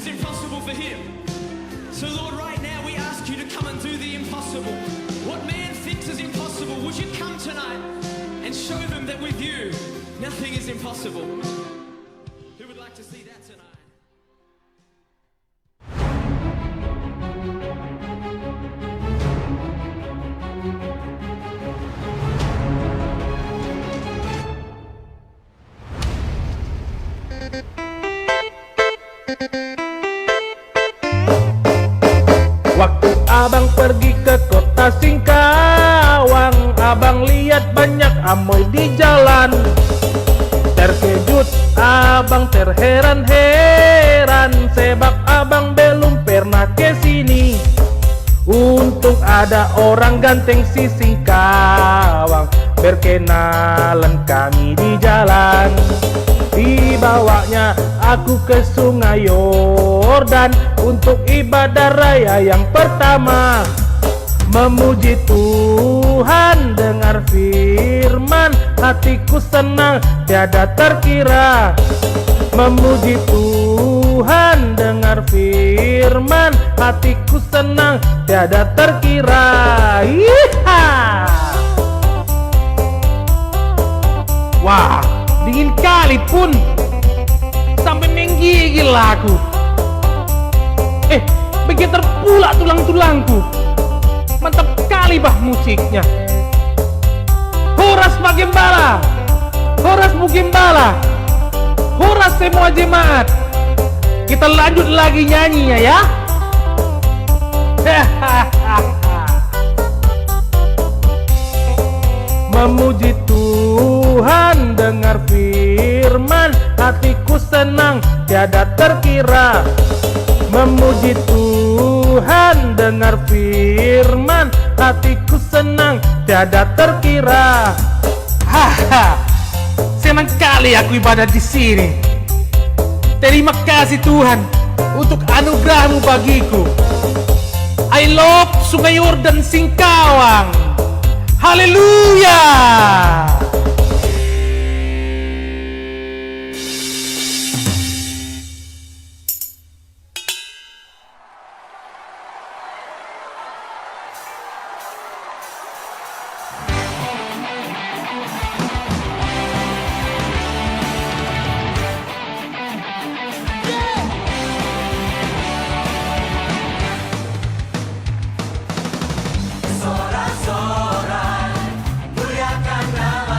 is impossible for him. So Lord, right now we ask you to come and do the impossible. What man thinks is impossible, would you come tonight and show them that with you, nothing is impossible? Who would like to see that tonight? Waktu abang pergi ke kota Singkawang, abang lihat banyak amoy di jalan. Terkejut abang, terheran-heran, sebab abang belum pernah ke sini. Untung ada orang ganteng si Singkawang, berkenalan kami di jalan. Dibawanya aku ke Sungai Yordan untuk ibadah raya yang pertama. Memuji Tuhan, dengar firman, hatiku senang tiada terkira. Memuji Tuhan, dengar firman, hatiku senang tiada terkira. Yeeha! Wah, dingin kali pun, sampai menggigil aku. Begitu terpulak tulang-tulangku. Mantap kali bah musiknya. Horas Bagembala, Horas Bugembala, Horas semua jemaat. Kita lanjut lagi nyanyinya ya. Memuji Tuhan, dengar firman, hatiku senang tiada terkira. Memuji Tuhan, dengar firman, hatiku senang tiada terkira. Senang kali aku ibadah di sini. Terima kasih Tuhan untuk anugerah-Mu bagiku. I love Sungai Yordan Singkawang. Haleluya. Sorak-sorak, muliakan nama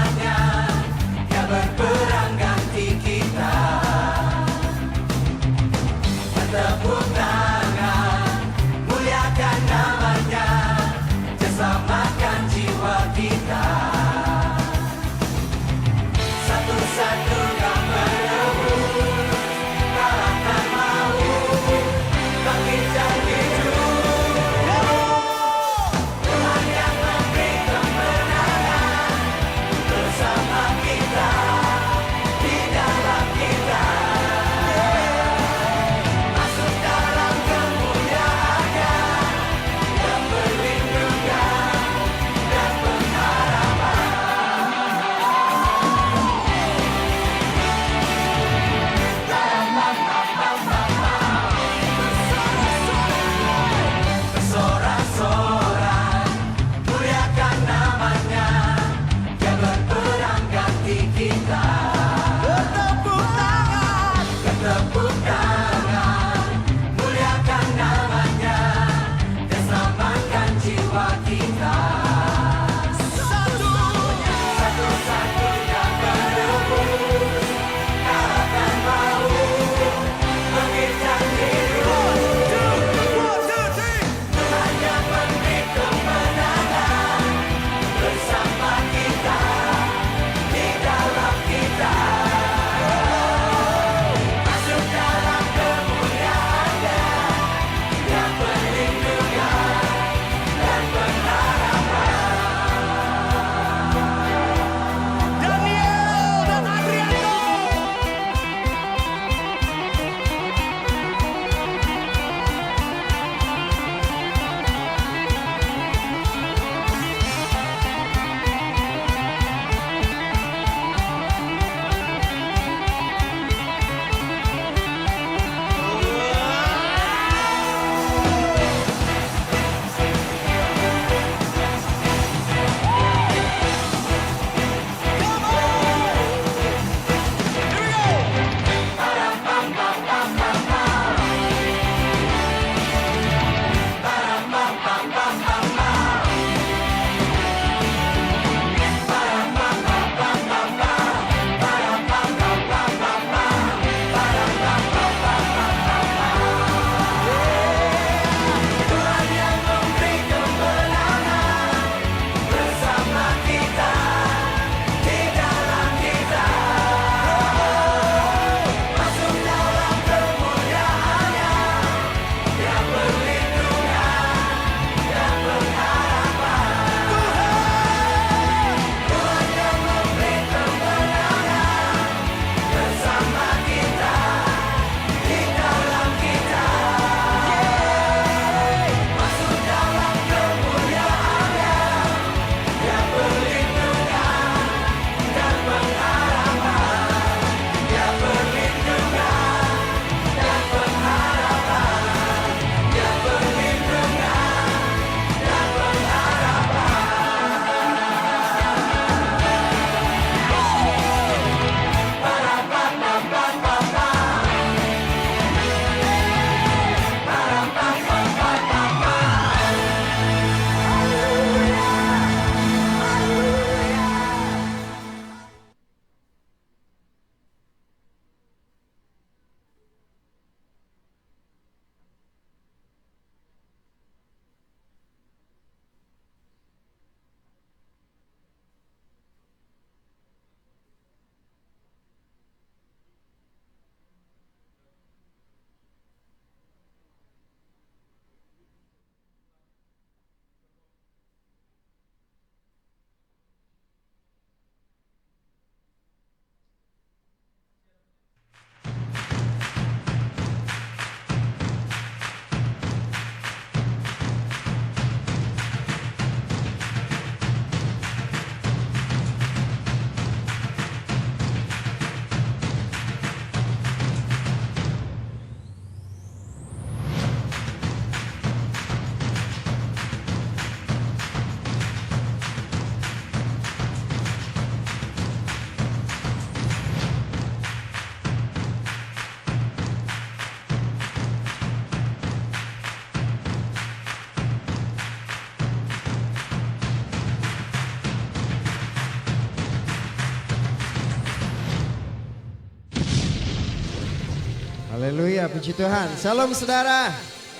Haleluya, puji Tuhan. Shalom saudara.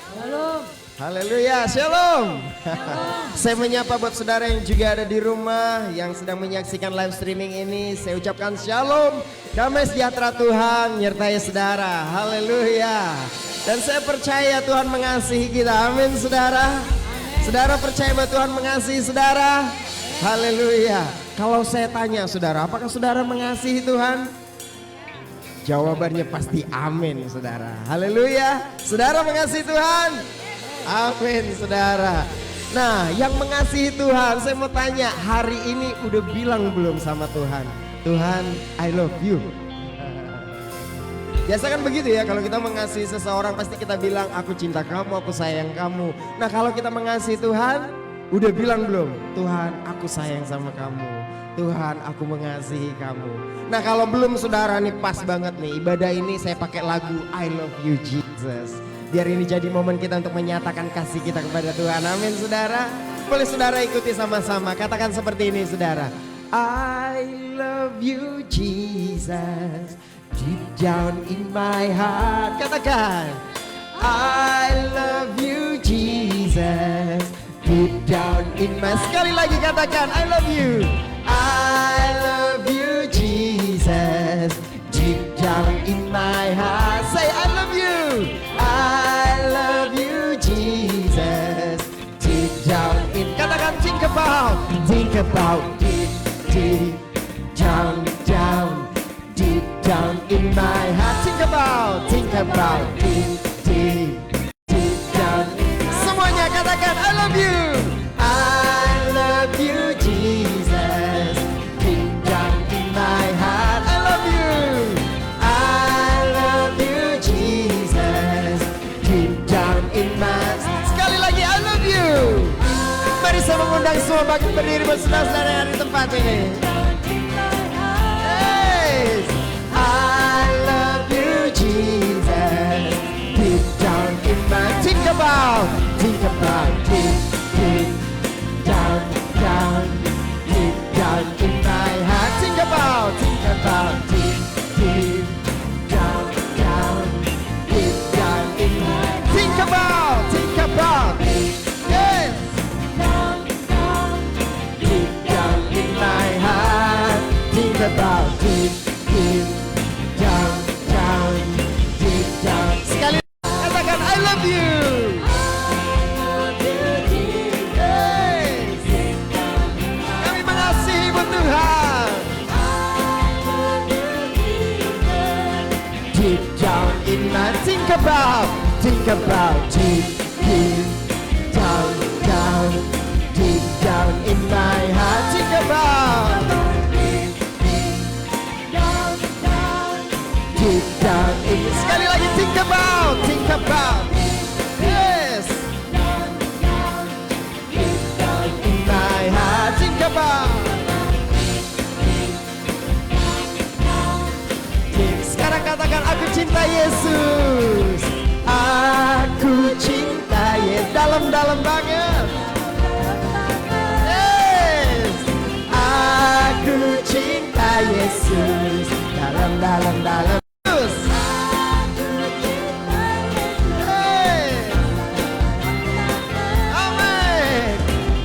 Shalom. Haleluya, shalom. Saya menyapa buat saudara yang juga ada di rumah, yang sedang menyaksikan live streaming ini. Saya ucapkan shalom, damai sejahtera Tuhan nyertai saudara. Haleluya. Dan saya percaya Tuhan mengasihi kita. Amin saudara. Saudara percaya bahwa Tuhan mengasihi saudara? Haleluya. Kalau saya tanya saudara, apakah saudara mengasihi Tuhan? Jawabannya pasti amin saudara. Haleluya. Saudara mengasihi Tuhan? Amin saudara. Nah yang mengasihi Tuhan, saya mau tanya, hari ini udah bilang belum sama Tuhan? Tuhan, I love you. Biasa kan begitu ya, kalau kita mengasihi seseorang pasti kita bilang aku cinta kamu, aku sayang kamu. Nah kalau kita mengasihi Tuhan, udah bilang belum? Tuhan, aku sayang sama kamu. Tuhan, aku mengasihi kamu. Nah kalau belum saudara, nih pas banget nih ibadah ini saya pakai lagu I love you Jesus. Biar ini jadi momen kita untuk menyatakan kasih kita kepada Tuhan. Amin saudara. Boleh saudara ikuti sama-sama. Katakan seperti ini saudara. I love you Jesus. Deep down in my heart. Katakan. I love you Jesus. Deep down in my. Sekali lagi katakan. I love you. I love you Jesus. Deep down in my heart. Say I love you. I love you Jesus. Deep down in. Katakan think about deep, deep down, down, deep down in my heart. Think about deep, deep, deep down. Semuanya katakan I love you. I love you Jesus. Deep down in my heart. I love you. I love you Jesus. Deep down in my. Sekali lagi I love you. Mari saya mengundang semua bangkit berdiri bersaudara-saudara yang ada di tempat ini. Yes. I love you Jesus. Deep down in my. Think about deep, deep down, down, deep down in my heart. Think about deep, deep down, down, deep down in my. Think about, yes. Deep down in my heart. Think about deep, deep down, down, deep down. Sekali katakan I love you. Deep down in my. Think about deep, deep down, down, deep down in my heart. Think about deep down in. Sekali lagi think about, yes. Deep down in my heart. Think about. Sekarang katakan aku cinta Yesus. Aku cinta Yesus. Dalam-dalam banget. Yes. Aku cinta Yesus. Dalam-dalam. Yes. Amin.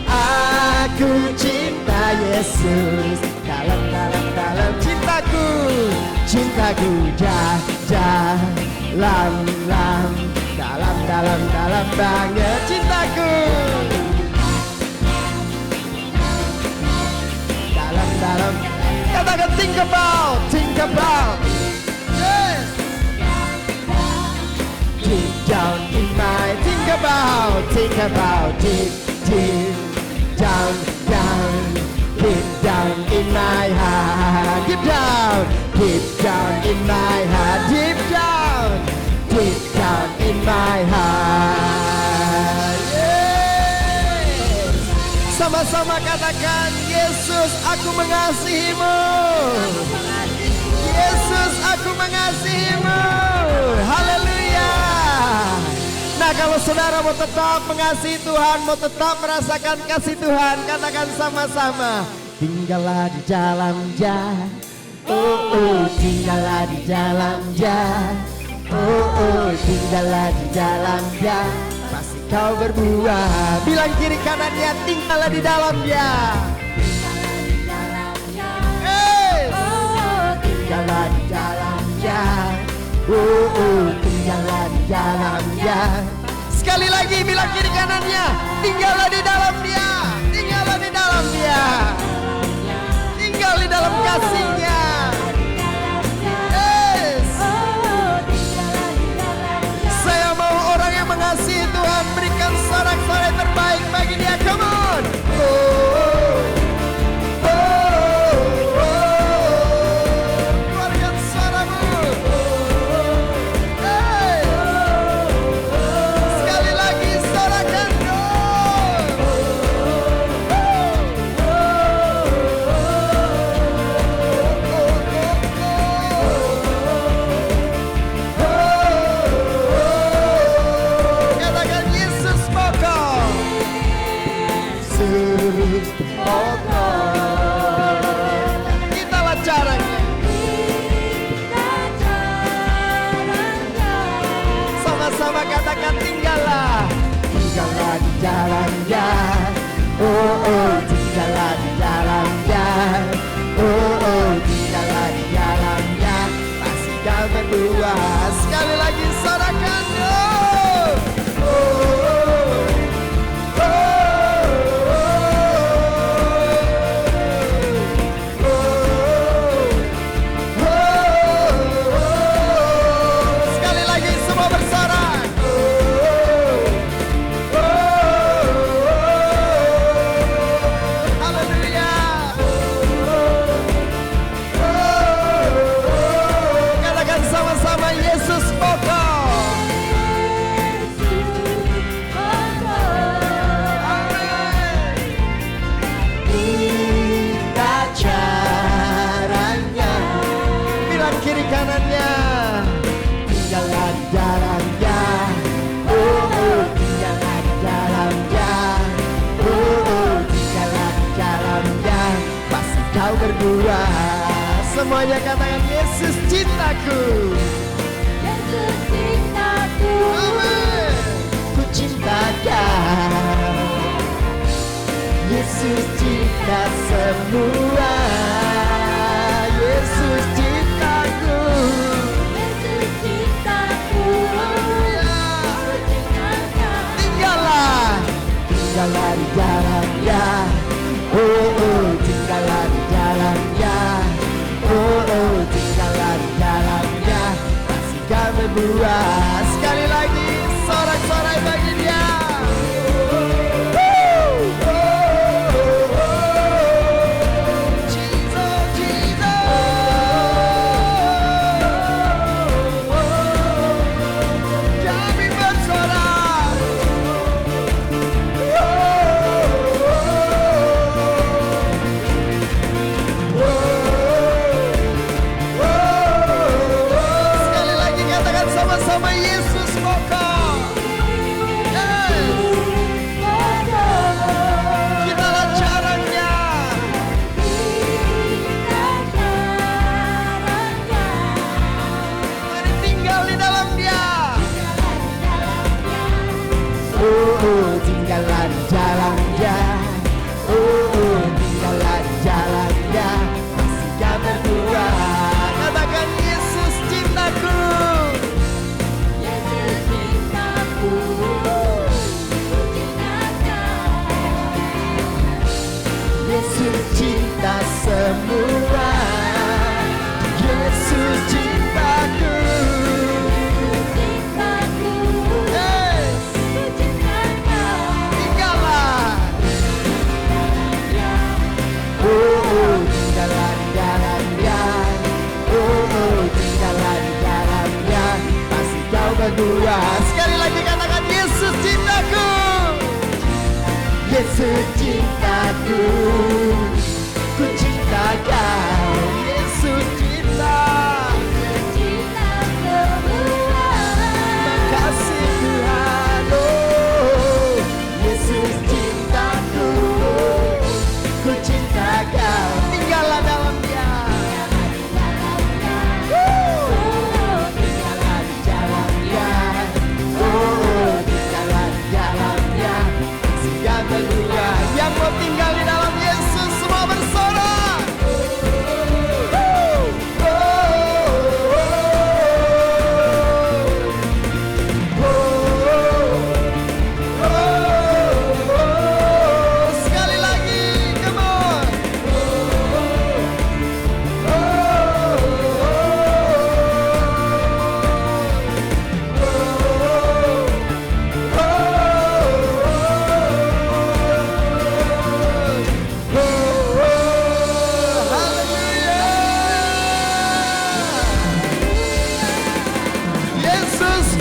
Aku cinta Yesus. Dalam cintaku. Cintaku dalam banget cintaku. Dalam. Katakan think about, yes. Deep down in my. Think about, deep, deep down, deep down in my heart. Deep down in my heart. Deep down in my heart. Yes. Sama-sama katakan Yesus aku mengasihimu. Yesus aku mengasihimu. Haleluya. Nah kalau saudara mau tetap mengasihi Tuhan, mau tetap merasakan kasih Tuhan, katakan sama-sama. Tinggallah di dalam Dia. Oh, tinggallah di dalam Dia. Tinggallah di dalam Dia, pasti kau berbuah. Bilang kiri kanannya, tinggallah di dalam Dia. Tinggallah di dalam Dia. Tinggallah di dalam Dia. Sekali lagi bilang kiri kanannya, tinggallah di dalam Dia. Tinggallah di dalam Dia. Tinggal di dalam kasih-Nya. Saya mau orang yang mengasihi Tuhan, berikan sorak-sorai terbaik bagi Dia. Come on. Keluarkan suaramu. Sekali lagi sorakan. Katakan Yesus pokok. Yesus pokok. Itulah caranya. Sama-sama katakan tinggallah. Tinggallah di dalam Dia. Tinggallah di dalam Dia. Tinggallah di dalam Dia. Pasti kau berbuah. Sekali lagi sorakan. Sekali lagi semua bersorak. Haleluya. Katakan sama-sama Yesus pokok. Amin. Kita caranya. Bilang kiri kanannya, tinggallah di dalam Dia. Tinggallah di dalam Dia. Tinggallah di dalam Dia. Pasti kau berbuah. Semuanya katakan Yesus cintaku. Amin. Ku cinta Kau. Yesus cinta semua. Yesus cintaku. Tinggallah. Tinggallah di dalam Dia. Tinggallah di dalam Dia. Tinggallah di dalam Dia. Pasti kau berbuah. Sekali lagi sorak-sorai bagi Dia. Jesus, Jesus. Kami bersorak. Sekali lagi katakan sama-sama Yesus pokok. Kitalah caranya. Mari tinggal di dalam Dia. Tinggallah di dalam Dia. Tinggallah di dalam Dia. Pasti kau berbuah. Katakan Yesus cintaku. Yesus cinta semua. Yesus cintaku. Yes. Tinggallah. Tinggallah di dalam Dia. Tinggallah di dalam Dia. Pasti kau berbuah. Sekali lagi katakan Yesus cintaku. Yesus cintaku. Ku cinta Kau. Yesus cinta. Makasih Tuhan. Yesus cintaku. Ku cinta Kau. Tinggallah dalam Dia. Tinggallah di dalam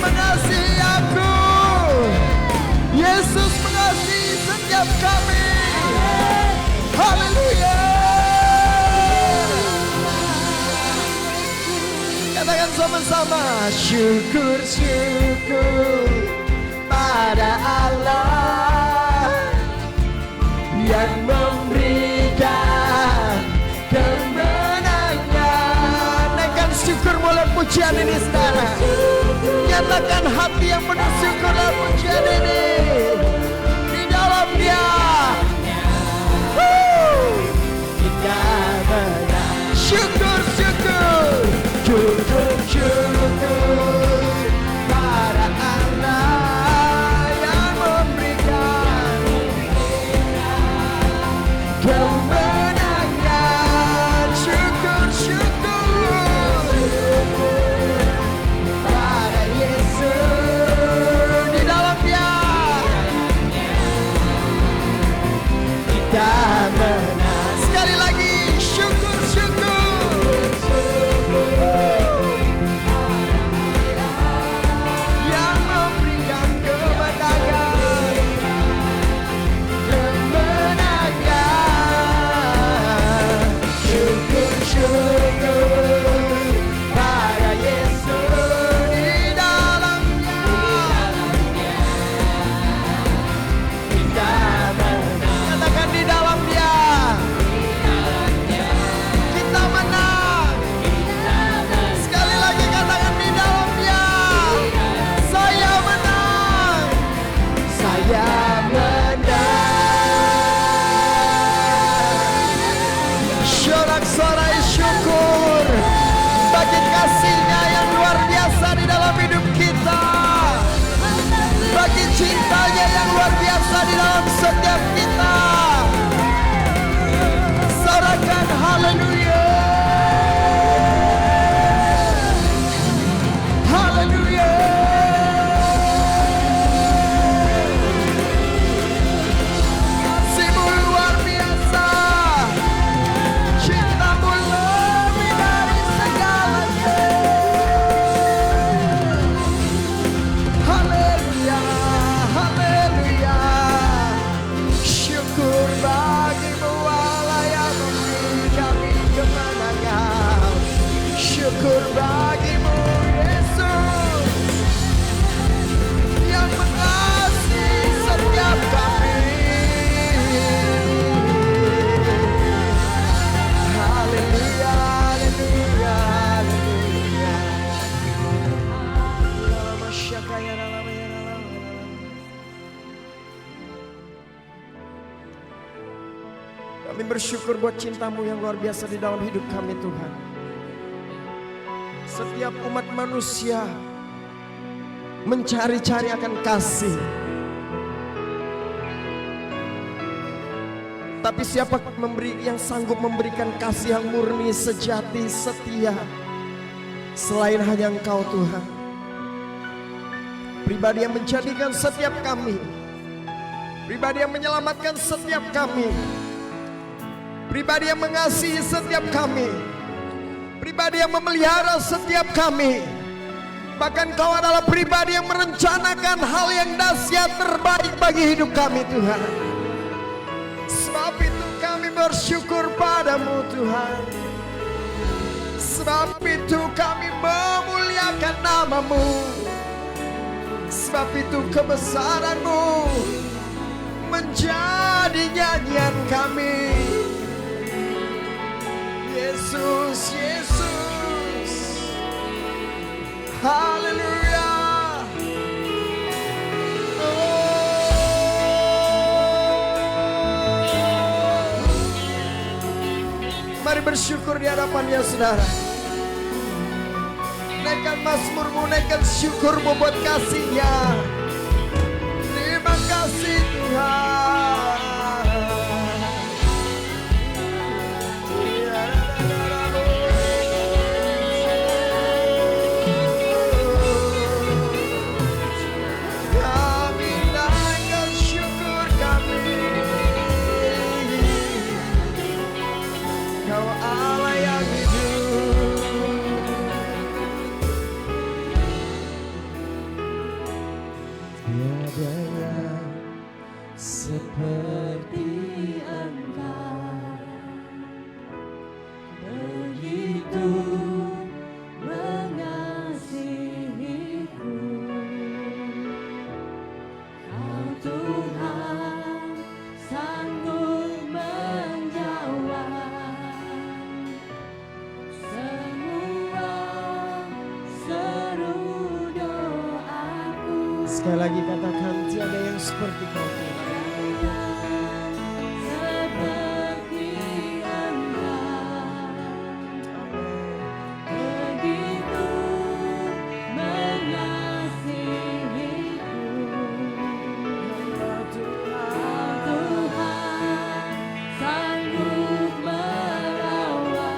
mengasihi aku. Yesus mengasihi setiap kami. Haleluya. Katakan sama-sama, syukur, syukur pada Allah yang memberikan kemenangan. Naikkan syukur mulai pujian ini saudara. Nyatakan hati yang penuh syukur dan pujian ini di dalam Dia. Kita menang. Syukur, syukur, syukur, syukur pada Allah yang memberikan kemenangan. Syukur, syukur pada Yesus di dalam Dia. Kita menang. Sekali lagi, syukur, syukur yang memberikan kemenangan. Kemenangan. Syukur, syukur pada Yesus di dalamnya. Kita menang. Katakan di dalam Dia. Kita menang. Sekali lagi katakan di dalam Dia. Saya menang. Saya menang. Sorak-sorai syukur bagi kasih-Nya yang luar biasa di dalam hidup kita. Bagi cintanya yang luar biasa di dalam setiap kita. Sorakan haleluya. Haleluya. Kasih-Mu luar biasa. Cinta-Mu lebih dari segalanya. Haleluya, haleluya. Syukur bagi-Mu Allah yang memberi kami kemenangan. Syukur bagi-Mu Yesus yang mengasihi setiap kami. Haleluya, haleluya, haleluya. Lama syakaya, lama ya, lama. Kami bersyukur buat cinta-Mu yang luar biasa di dalam hidup kami Tuhan. Setiap umat manusia mencari-cari akan kasih. Tapi siapa yang sanggup memberikan kasih yang murni, sejati, setia selain hanya Engkau Tuhan. Pribadi yang menjadikan setiap kami, pribadi yang menyelamatkan setiap kami, pribadi yang mengasihi setiap kami, pribadi yang memelihara setiap kami. Bahkan Kau adalah pribadi yang merencanakan hal yang dahsyat terbaik bagi hidup kami Tuhan. Sebab itu kami bersyukur padamu Tuhan. Sebab itu kami memuliakan nama-Mu. Sebab itu kebesaran-Mu menjadi nyanyian kami. Yesus, Yesus. Haleluya. Mari bersyukur di hadapan-Nya saudara. Naikkan mazmur-Mu, naikkan syukur-Mu buat kasih-Nya. Terima kasih Tuhan. Kami naikkan syukur kami. Kau Allah yang hidup. ada yang seperti Engkau, begitu mengasihiku. Kau Tuhan sanggup menjawab semua seru doaku. Sekali lagi katakan, tiada yang seperti Kau Tuhan. Seperti Engkau, begitu mengasihiku. Tuhan sanggup merawat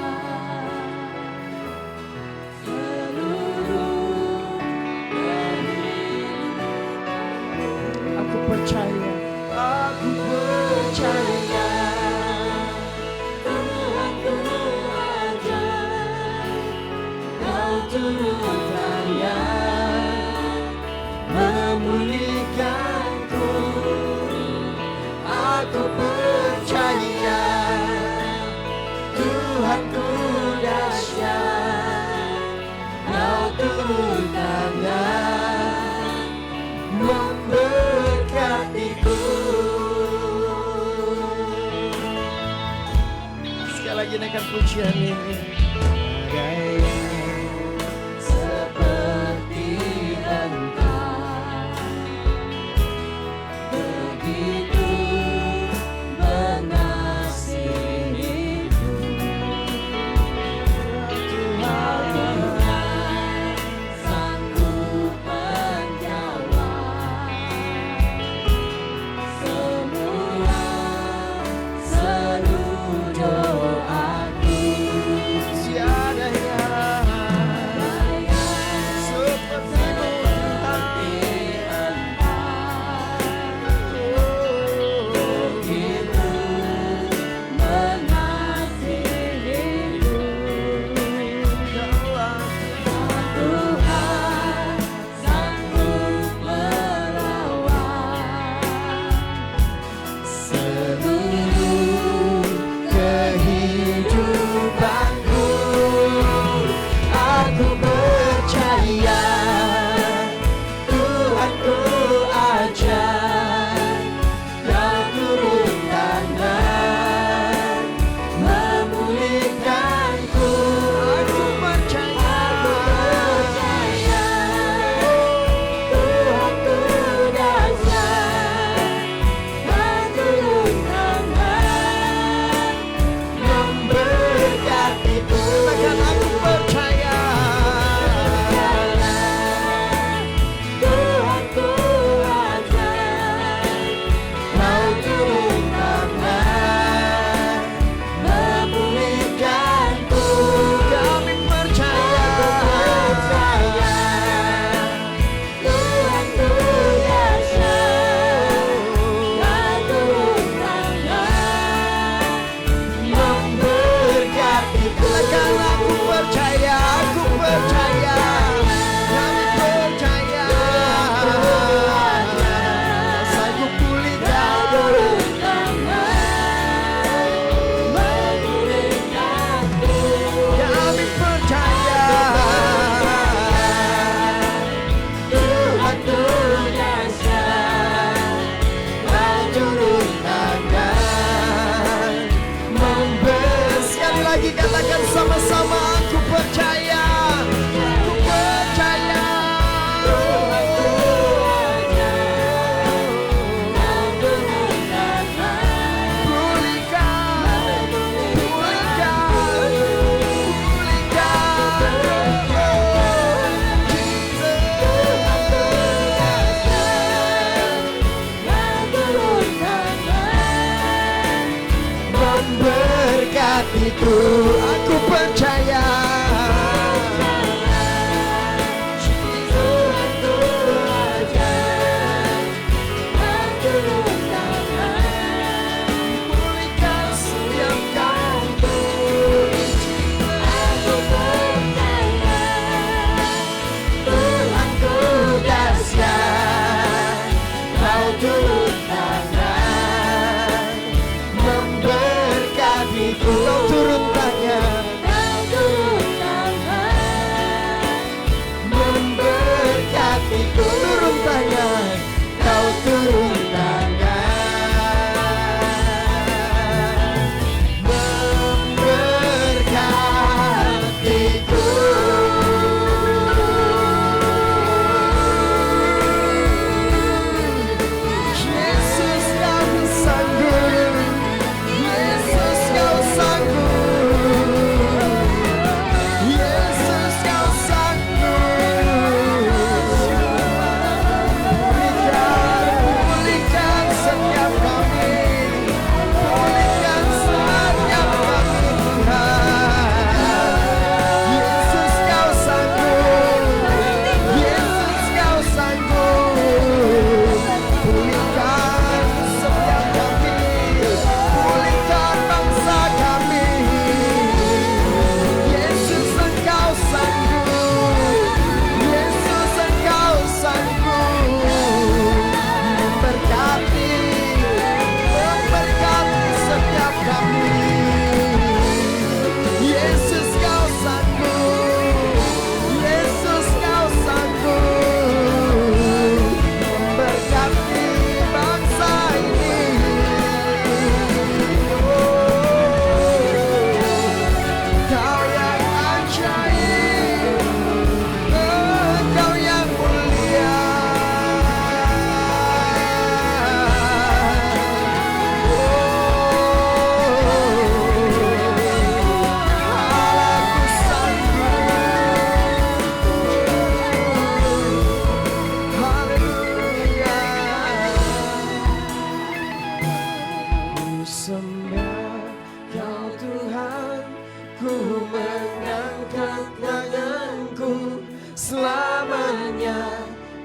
seluruh kehidupanku. Aku percaya Tuhanku ajaib, Kau turut tangan memulihkanku. Aku percaya Tuhanku dahsyat, Kau turut tangan memberkatiku. Sekali lagi naikkan pujian ini. Seperti Engkau, begitu mengasihiku. Tuhan sanggup menjawab semua seru doaku.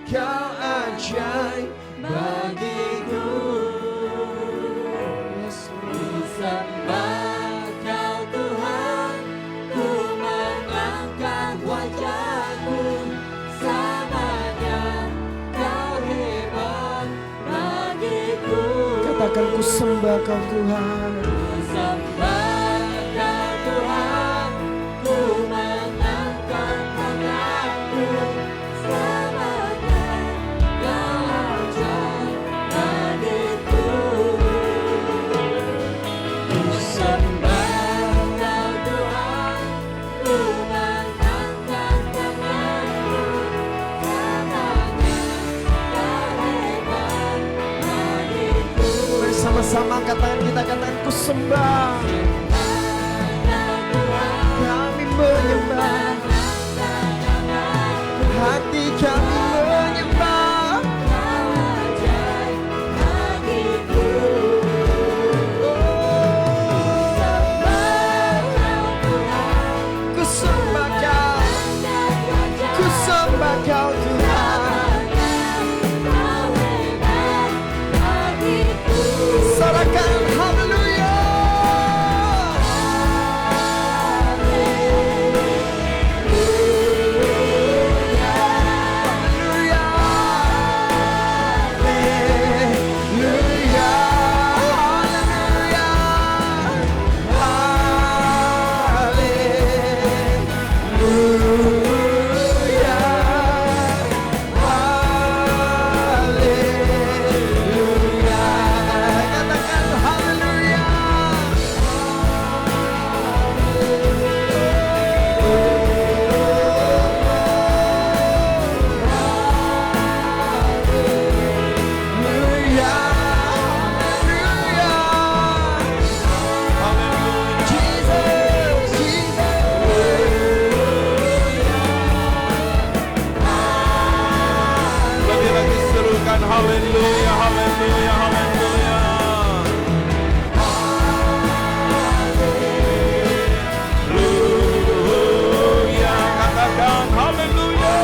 Kau ajaib bagiku. Sembah Kau Tuhan, ku mengangkat wajahku, selamanya Kau hebat bagiku. Katakan ku sembah Kau Tuhan. Sembah Kau Tuhan, ku mengangkat tanganku, selamanya Kau ajaib bagiku. Ku sembah Kau Tuhan, ku mengangkat tanganku, selamanya Kau hebat bagiku. Bersama-sama katakan, kita katakan ku sembah. Kami menyembah. Hati kami menyembah. Ku sembah Kau. Ku sembah Kau Tuhan. Sorakan haleluya. Haleluya. Haleluya. Haleluya. Haleluya. Katakan haleluya. Haleluya. Haleluya. Jesus, Lagi-lagi serukan haleluya, haleluya, haleluya. Haleluya, katakan haleluya.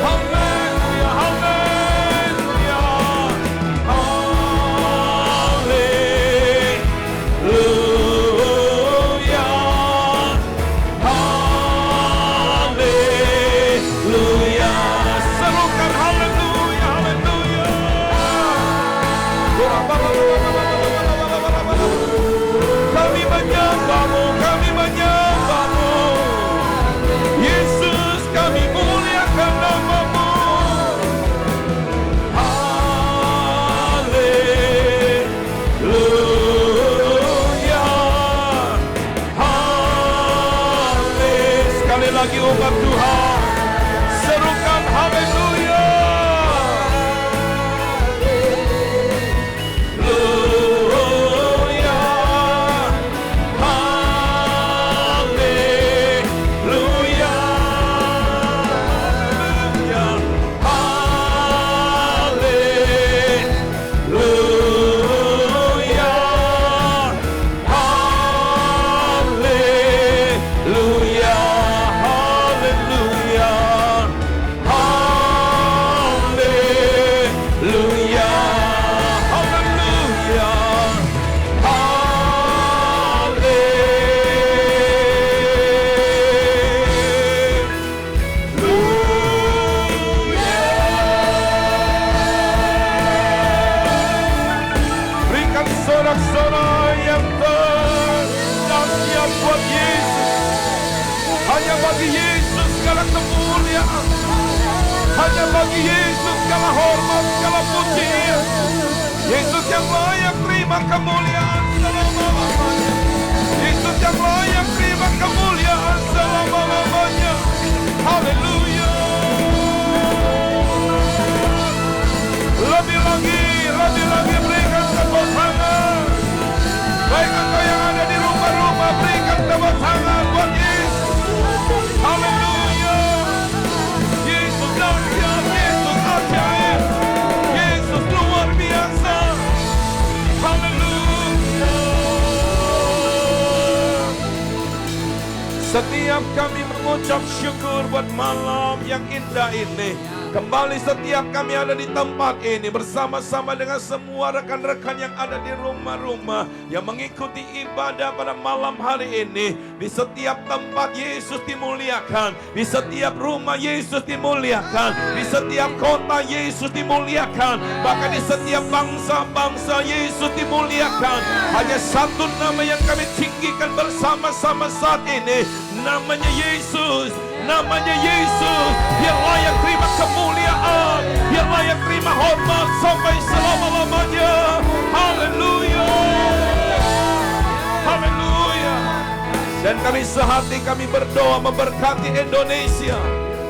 Haleluya, haleluya. Haleluya. Haleluya. Serukan haleluya, haleluya. Kami menyembahmu, kami menyembahmu. Yesus, kami muliakan namamu. Haleluya. Sekali lagi umat Tuhan, serukan haleluya. Haleluya. Haleluya. Haleluya. Haleluya. Haleluya. Haleluya. Haleluya. Berikan sorak-sorai yang terdahsyat buat Yesus. Hanya bagi Yesus segala kemuliaan. Hanya bagi Yesus segala hormat, segala pujian. Yesus yang layak terima kemuliaan selama-lamanya. Yesus yang layak terima kemuliaan selama-lamanya. Haleluya. Lebih lagi berikan tepuk tangan. Baik engkau yang ada di rumah-rumah, berikan tepuk tangan buat Yesus. Haleluya. Yesus dahsyat, Yesus ajaib, Yesus luar biasa. Haleluya. Setiap kami mengucap syukur buat malam yang indah ini. Kembali setiap kami ada di tempat ini bersama-sama dengan semua rekan-rekan yang ada di rumah-rumah yang mengikuti ibadah pada malam hari ini. Di setiap tempat Yesus dimuliakan, di setiap rumah Yesus dimuliakan, di setiap kota Yesus dimuliakan, bahkan di setiap bangsa-bangsa Yesus dimuliakan. Hanya satu nama yang kami tinggikan bersama-sama saat ini, namanya Yesus. Namanya Yesus. Dia layak terima kemuliaan, dia layak terima hormat sampai selama-lamanya. Haleluya, haleluya. Dan kami sehati, kami berdoa memberkati Indonesia.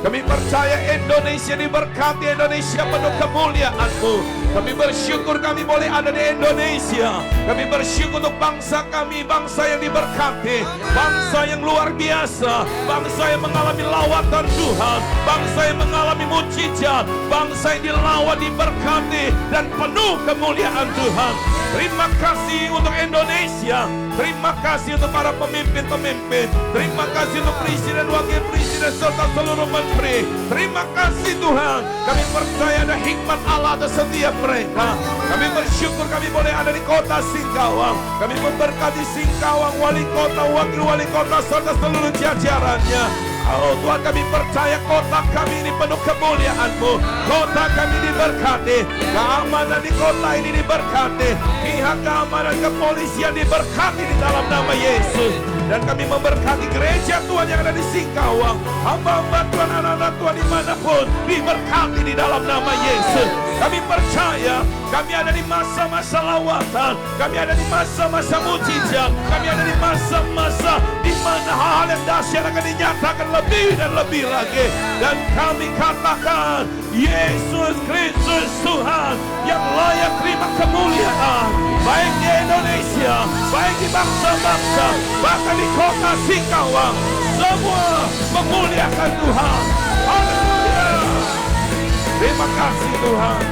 Kami percaya Indonesia diberkati, Indonesia penuh kemuliaan-Mu. Kami bersyukur kami boleh ada di Indonesia. Kami bersyukur untuk bangsa kami, bangsa yang diberkati, bangsa yang luar biasa, bangsa yang mengalami lawatan Tuhan, bangsa yang mengalami mujizat, bangsa yang dilawat, diberkati, dan penuh kemuliaan Tuhan. Terima kasih untuk Indonesia. Terima kasih untuk para pemimpin-pemimpin. Terima kasih untuk presiden, wakil presiden, serta seluruh menteri. Terima kasih Tuhan. Kami percaya ada hikmat Allah atas setiap mereka. Kami bersyukur kami boleh ada di kota Singkawang. Kami memberkati Singkawang, wali kota, wakil wali kota, serta seluruh jajarannya. Oh Tuhan, kami percaya kota kami ini penuh kemuliaan-Mu. Kota kami diberkati, keamanan di kota ini diberkati, pihak keamanan kepolisian diberkati di dalam nama Yesus. Dan kami memberkati gereja Tuhan yang ada di Singkawang, hamba-hamba Tuhan, anak-anak Tuhan dimanapun, diberkati di dalam nama Yesus. Kami percaya kami ada di masa-masa lawatan, kami ada di masa-masa mujizat, kami ada di masa-masa di mana hal yang dahsyat akan dinyatakan lebih dan lebih lagi. Dan kami katakan Yesus Kristus Tuhan yang layak terima kemuliaan, baik di Indonesia, baik di bangsa-bangsa, bahkan di kota Singkawang, semua memuliakan Tuhan. Haleluya. Terima kasih Tuhan.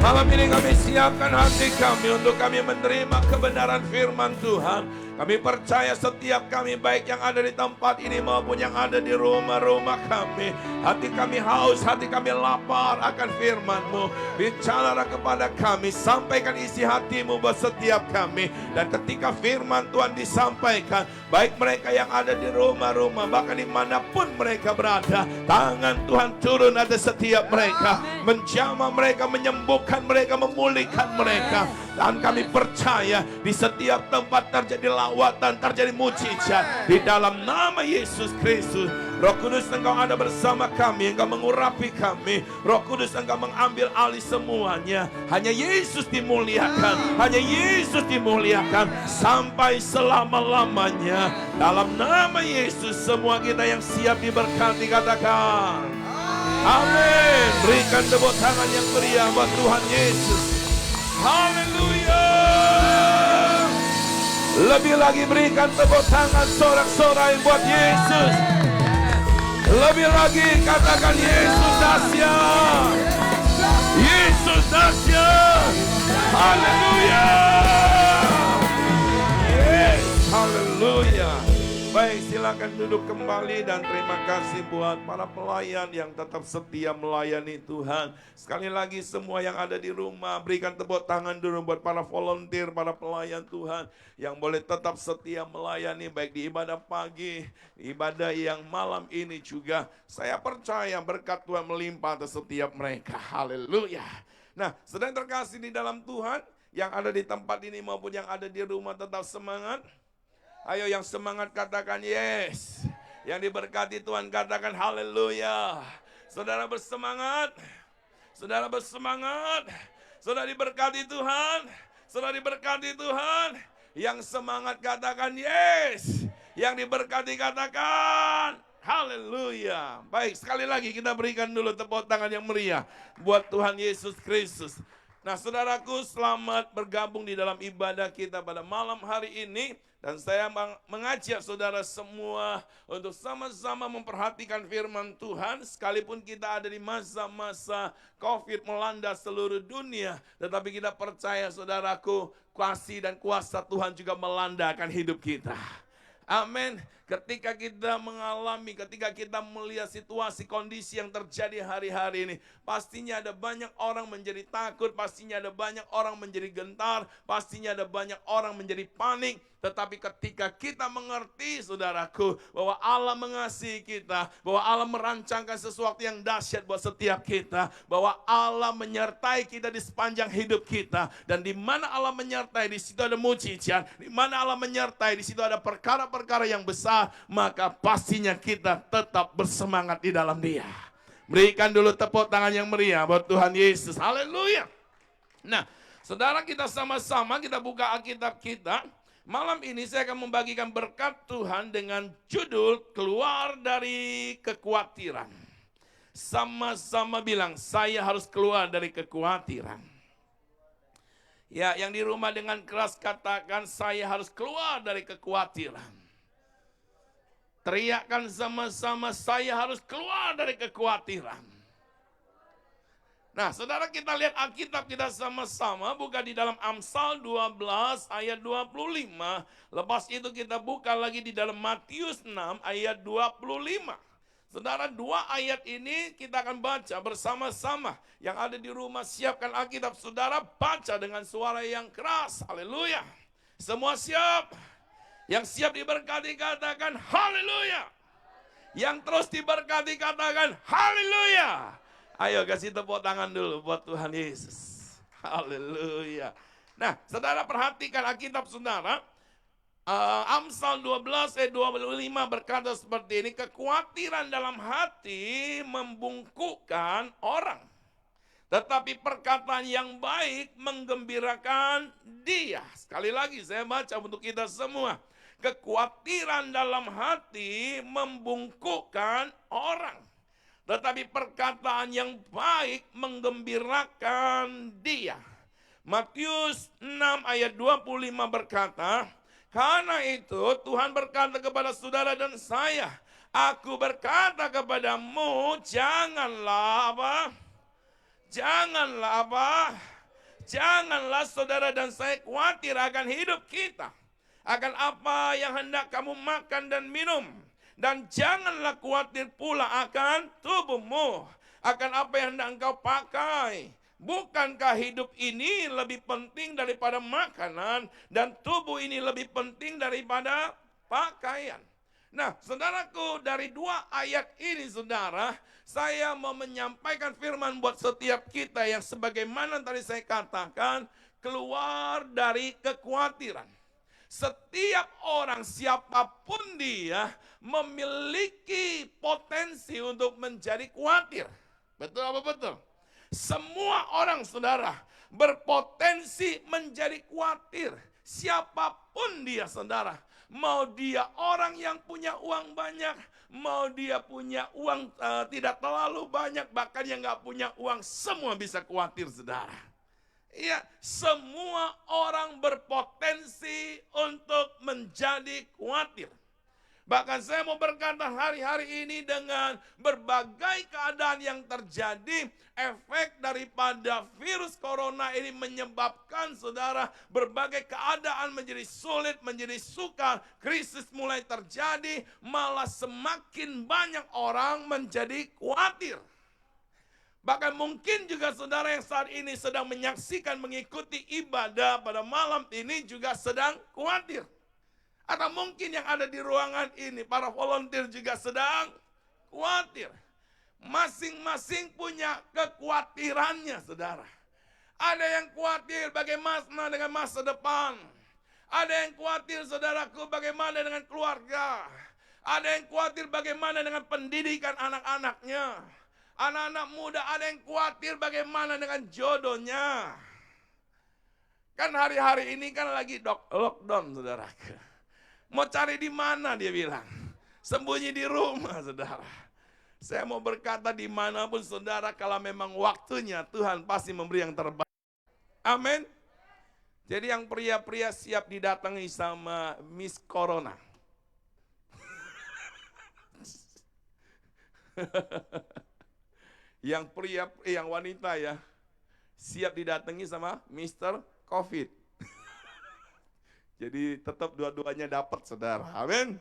Malam ini kami siapkan hati kami untuk kami menerima kebenaran firman Tuhan. Kami percaya setiap kami, baik yang ada di tempat ini maupun yang ada di rumah-rumah kami, hati kami haus, hati kami lapar akan firman-Mu. Bicara kepada kami, sampaikan isi hati-Mu buat setiap kami. Dan ketika firman Tuhan disampaikan, baik mereka yang ada di rumah-rumah, bahkan dimanapun mereka berada, tangan Tuhan turun atas setiap mereka, menjamah mereka, menyembuhkan mereka, memulihkan mereka. Dan kami percaya di setiap tempat terjadi lawatan, terjadi mujizat di dalam nama Yesus Kristus. Roh Kudus, Engkau ada bersama kami, Engkau mengurapi kami. Roh Kudus, Engkau mengambil alih semuanya. Hanya Yesus dimuliakan, hanya Yesus dimuliakan sampai selama-lamanya. Dalam nama Yesus, semua kita yang siap diberkati katakan amin. Berikan tepuk tangan yang meriah buat Tuhan Yesus. Haleluya. Lebih lagi berikan tepuk tangan sorak-sorai buat Yesus. Lebih lagi katakan Yesus dahsyat. Yesus dahsyat. Haleluya. Yes, haleluya. Baik, silakan duduk kembali dan terima kasih buat para pelayan yang tetap setia melayani Tuhan. Sekali lagi semua yang ada di rumah, berikan tepuk tangan dulu buat para volunteer, para pelayan Tuhan yang boleh tetap setia melayani baik di ibadah pagi, ibadah yang malam ini juga. Saya percaya berkat Tuhan melimpah atas setiap mereka. Haleluya. Nah, sedang terkasih di dalam Tuhan yang ada di tempat ini maupun yang ada di rumah, tetap semangat. Ayo yang semangat katakan yes. Yang diberkati Tuhan katakan haleluya. Saudara bersemangat. Saudara bersemangat. Saudara diberkati Tuhan. Saudara diberkati Tuhan. Yang semangat katakan yes. Yang diberkati katakan haleluya. Baik, sekali lagi kita berikan dulu tepuk tangan yang meriah buat Tuhan Yesus Kristus. Nah, saudaraku, selamat bergabung di dalam ibadah kita pada malam hari ini. Dan saya mengajak saudara semua untuk sama-sama memperhatikan firman Tuhan. Sekalipun kita ada di masa-masa COVID melanda seluruh dunia. Tetapi kita percaya saudaraku, kasih dan kuasa Tuhan juga melandakan hidup kita. Amin. Ketika kita mengalami, ketika kita melihat situasi kondisi yang terjadi hari-hari ini, pastinya ada banyak orang menjadi takut, pastinya ada banyak orang menjadi gentar, pastinya ada banyak orang menjadi panik. Tetapi ketika kita mengerti, saudaraku, bahwa Allah mengasihi kita, bahwa Allah merancangkan sesuatu yang dahsyat buat setiap kita, bahwa Allah menyertai kita di sepanjang hidup kita, dan di mana Allah menyertai, di situ ada mujizat, di mana Allah menyertai, di situ ada perkara-perkara yang besar, maka pastinya kita tetap bersemangat di dalam Dia. Berikan dulu tepuk tangan yang meriah buat Tuhan Yesus. Haleluya. Nah, saudara, kita sama-sama kita buka Alkitab kita. Malam ini saya akan membagikan berkat Tuhan dengan judul keluar dari kekhawatiran. Sama-sama bilang, saya harus keluar dari kekhawatiran. Ya, yang di rumah dengan keras katakan, saya harus keluar dari kekhawatiran. Teriakkan sama-sama, saya harus keluar dari kekhawatiran. Nah, saudara, kita lihat Alkitab kita sama-sama, buka di dalam Amsal 12 ayat 25. Lepas itu kita buka lagi di dalam Matius 6 ayat 25. Saudara, dua ayat ini kita akan baca bersama-sama. Yang ada di rumah siapkan Alkitab, saudara, baca dengan suara yang keras. Haleluya. Semua siap? Yang siap diberkati katakan haleluya. Yang terus diberkati katakan haleluya. Ayo kasih tepuk tangan dulu buat Tuhan Yesus. Haleluya. Nah, saudara, perhatikan Alkitab saudara. Amsal 12 ayat 25 berkata seperti ini. Kekhawatiran dalam hati membungkukkan orang, tetapi perkataan yang baik menggembirakan dia. Sekali lagi saya baca untuk kita semua. Kekhawatiran dalam hati membungkukkan orang, tetapi perkataan yang baik menggembirakan dia. Matius 6 ayat 25 berkata, karena itu Tuhan berkata kepada saudara dan saya, aku berkata kepadamu, janganlah saudara dan saya khawatir akan hidup kita, akan apa yang hendak kamu makan dan minum. Dan janganlah khawatir pula akan tubuhmu, akan apa yang hendak engkau pakai. Bukankah hidup ini lebih penting daripada makanan, dan tubuh ini lebih penting daripada pakaian? Nah, saudaraku, dari dua ayat ini, saudara, saya mau menyampaikan firman buat setiap kita yang sebagaimana tadi saya katakan, keluar dari kekhawatiran. Setiap orang, siapapun dia, memiliki potensi untuk menjadi khawatir. Betul apa betul? Semua orang, saudara, berpotensi menjadi khawatir. Siapapun dia, saudara. Mau dia orang yang punya uang banyak, mau dia punya uang tidak terlalu banyak, bahkan yang gak punya uang, semua bisa khawatir, saudara. Ya, semua orang berpotensi untuk menjadi khawatir. Bahkan saya mau berkata hari-hari ini dengan berbagai keadaan yang terjadi, efek daripada virus corona ini menyebabkan saudara berbagai keadaan menjadi sulit, menjadi sukar, krisis mulai terjadi, malah semakin banyak orang menjadi khawatir. Bahkan mungkin juga saudara yang saat ini sedang menyaksikan, mengikuti ibadah pada malam ini juga sedang khawatir. Atau mungkin yang ada di ruangan ini, para volunteer juga sedang khawatir. Masing-masing punya kekhawatirannya, saudara. Ada yang khawatir bagaimana dengan masa depan. Ada yang khawatir, saudaraku, bagaimana dengan keluarga. Ada yang khawatir bagaimana dengan pendidikan anak-anaknya. Anak-anak muda ada yang khawatir bagaimana dengan jodohnya. Kan hari-hari ini kan lagi lockdown, saudara. Mau cari di mana dia bilang? Sembunyi di rumah, saudara. Saya mau berkata dimanapun saudara, kalau memang waktunya Tuhan pasti memberi yang terbaik. Amin. Jadi yang pria-pria siap didatangi sama Miss Corona. Yang pria, yang wanita ya, siap didatangi sama Mr. Covid. Jadi tetap dua-duanya dapat, saudara. Amin.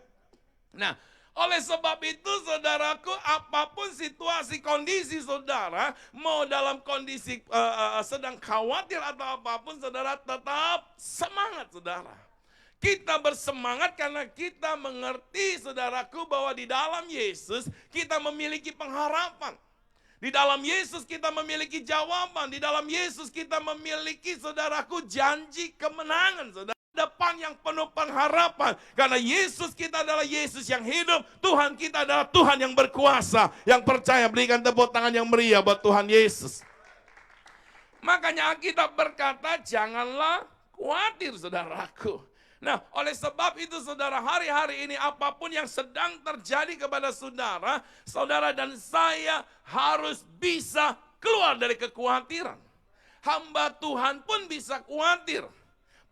Nah, oleh sebab itu saudaraku, apapun situasi kondisi saudara, mau dalam kondisi sedang khawatir atau apapun, saudara tetap semangat saudara. Kita bersemangat karena kita mengerti saudaraku bahwa di dalam Yesus kita memiliki pengharapan. Di dalam Yesus kita memiliki jawaban. Di dalam Yesus kita memiliki saudaraku janji kemenangan saudara. Depan yang penuh pengharapan. Karena Yesus kita adalah Yesus yang hidup. Tuhan kita adalah Tuhan yang berkuasa. Yang percaya berikan tepuk tangan yang meriah buat Tuhan Yesus. Makanya Alkitab berkata janganlah khawatir saudaraku. Nah oleh sebab itu saudara hari-hari ini apapun yang sedang terjadi kepada saudara. Saudara dan saya harus bisa keluar dari kekhawatiran. Hamba Tuhan pun bisa khawatir.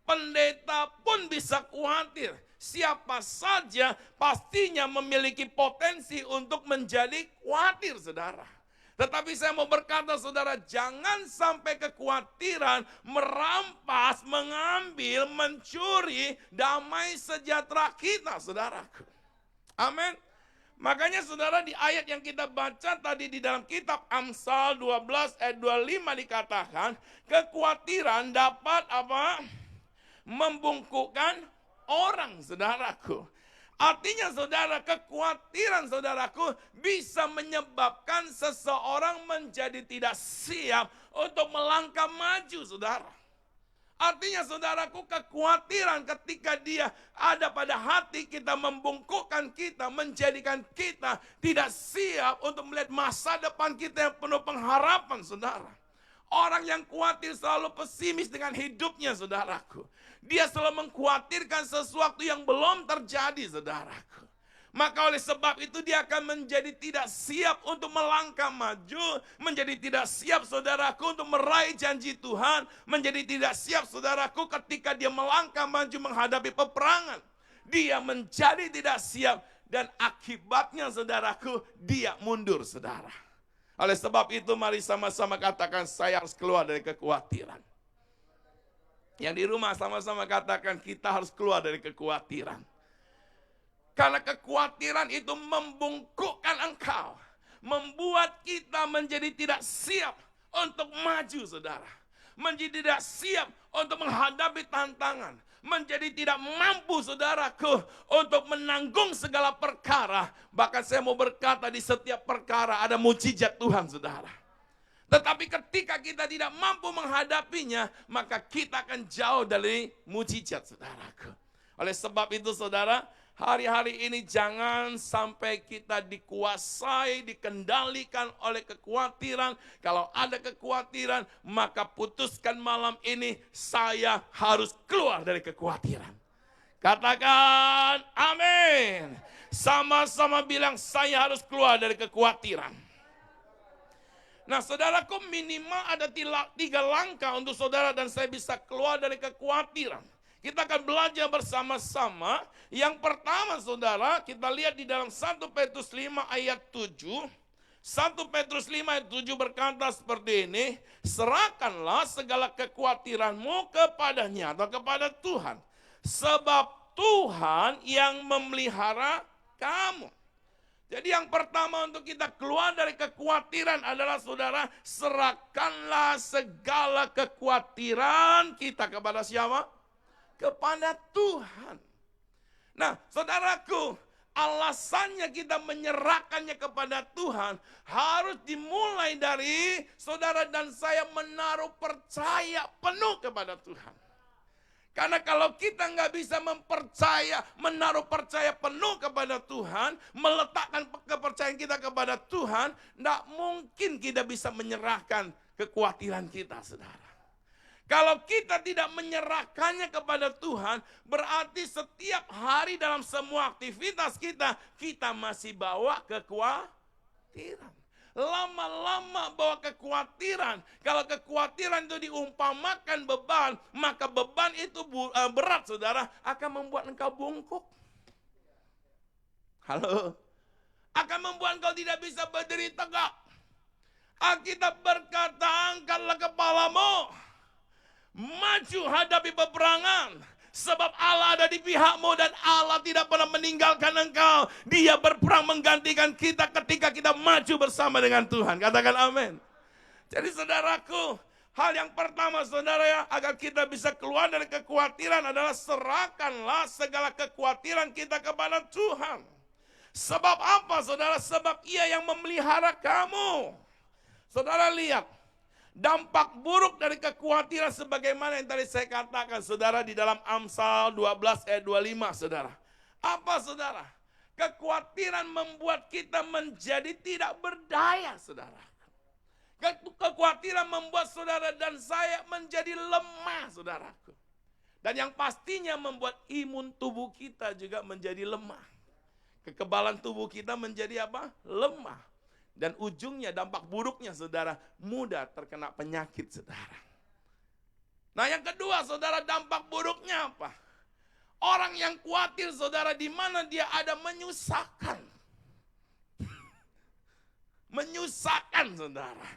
Pendeta pun bisa khawatir. Siapa saja pastinya memiliki potensi untuk menjadi khawatir saudara. Tetapi saya mau berkata saudara, jangan sampai kekhawatiran merampas, mengambil, mencuri damai sejahtera kita saudaraku. Amin. Makanya saudara di ayat yang kita baca tadi di dalam kitab Amsal 12 ayat 25 dikatakan, kekhawatiran dapat apa? Membungkukkan orang saudaraku. Artinya saudara, kekhawatiran saudaraku bisa menyebabkan seseorang menjadi tidak siap untuk melangkah maju saudara. Artinya saudaraku, kekhawatiran ketika dia ada pada hati kita membungkukkan kita, menjadikan kita tidak siap untuk melihat masa depan kita yang penuh pengharapan saudara. Orang yang khawatir selalu pesimis dengan hidupnya saudaraku. Dia selalu mengkhawatirkan sesuatu yang belum terjadi saudaraku. Maka oleh sebab itu dia akan menjadi tidak siap untuk melangkah maju. Menjadi tidak siap saudaraku untuk meraih janji Tuhan. Menjadi tidak siap saudaraku ketika dia melangkah maju menghadapi peperangan. Dia menjadi tidak siap dan akibatnya saudaraku dia mundur saudara. Oleh sebab itu mari sama-sama katakan saya harus keluar dari kekhawatiran. Yang di rumah sama-sama katakan kita harus keluar dari kekhawatiran. Karena kekhawatiran itu membungkukkan engkau. Membuat kita menjadi tidak siap untuk maju saudara. Menjadi tidak siap untuk menghadapi tantangan. Menjadi tidak mampu saudaraku untuk menanggung segala perkara. Bahkan saya mau berkata di setiap perkara ada mujizat Tuhan saudara. Tetapi ketika kita tidak mampu menghadapinya, maka kita akan jauh dari mujizat saudaraku. Oleh sebab itu saudara, hari-hari ini jangan sampai kita dikuasai, dikendalikan oleh kekhawatiran. Kalau ada kekhawatiran, maka putuskan malam ini saya harus keluar dari kekhawatiran. Katakan amin. Sama-sama bilang saya harus keluar dari kekhawatiran. Nah saudaraku, minimal ada 3 langkah untuk saudara dan saya bisa keluar dari kekhawatiran. Kita akan belajar bersama-sama. Yang pertama saudara, kita lihat di dalam 1 Petrus 5 ayat 7. 1 Petrus 5 ayat 7 berkata seperti ini. Serahkanlah segala kekhawatiranmu kepadanya atau kepada Tuhan. Sebab Tuhan yang memelihara kamu. Jadi yang pertama untuk kita keluar dari kekhawatiran adalah saudara, serahkanlah segala kekhawatiran kita kepada siapa? Kepada Tuhan. Nah saudaraku, alasannya kita menyerahkannya kepada Tuhan harus dimulai dari saudara dan saya menaruh percaya penuh kepada Tuhan. Karena kalau kita nggak bisa menaruh percaya penuh kepada Tuhan, meletakkan kepercayaan kita kepada Tuhan, nggak mungkin kita bisa menyerahkan kekhawatiran kita, saudara. Kalau kita tidak menyerahkannya kepada Tuhan, berarti setiap hari dalam semua aktivitas kita, kita masih bawa kekhawatiran. Lama-lama bawa kekhawatiran. Kalau kekhawatiran itu diumpamakan beban, maka beban itu berat saudara, akan membuat engkau bungkuk. Halo? Akan membuat engkau tidak bisa berdiri tegak. Alkitab berkata, angkatlah kepalamu, maju hadapi peperangan. Sebab Allah ada di pihakmu dan Allah tidak pernah meninggalkan engkau. Dia berperang menggantikan kita ketika kita maju bersama dengan Tuhan. Katakan amin. Jadi saudaraku, hal yang pertama saudara ya, agar kita bisa keluar dari kekhawatiran adalah serahkanlah segala kekhawatiran kita kepada Tuhan. Sebab apa saudara? Sebab Ia yang memelihara kamu. Saudara lihat, dampak buruk dari kekhawatiran sebagaimana yang tadi saya katakan saudara di dalam Amsal 12 ayat 25 saudara. Apa saudara? Kekhawatiran membuat kita menjadi tidak berdaya saudara. Kekhawatiran membuat saudara dan saya menjadi lemah saudaraku. Dan yang pastinya membuat imun tubuh kita juga menjadi lemah. Kekebalan tubuh kita menjadi apa? Lemah. Dan ujungnya dampak buruknya saudara, mudah terkena penyakit saudara. Nah yang kedua saudara, dampak buruknya apa? Orang yang khawatir saudara, di mana dia ada menyusahkan. Menyusahkan saudara.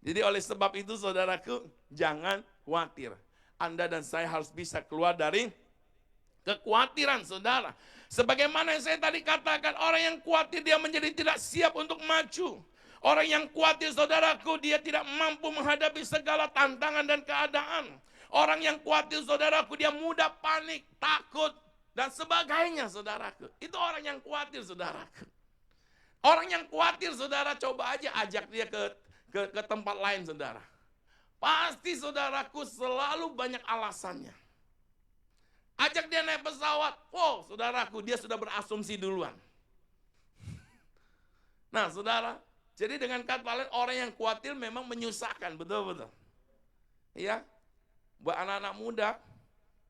Jadi oleh sebab itu saudaraku, jangan khawatir. Anda dan saya harus bisa keluar dari kekhawatiran saudara. Sebagaimana yang saya tadi katakan, orang yang khawatir dia menjadi tidak siap untuk maju. Orang yang khawatir saudaraku, dia tidak mampu menghadapi segala tantangan dan keadaan. Orang yang khawatir saudaraku, dia mudah panik, takut, dan sebagainya saudaraku. Itu orang yang khawatir saudaraku. Orang yang khawatir saudara, coba aja ajak dia ke tempat lain saudara. Pasti saudaraku selalu banyak alasannya. Ajak dia naik pesawat, oh saudaraku dia sudah berasumsi duluan. Nah saudara, jadi dengan kata lain orang yang khawatir memang menyusahkan, betul-betul. Ya, buat anak-anak muda,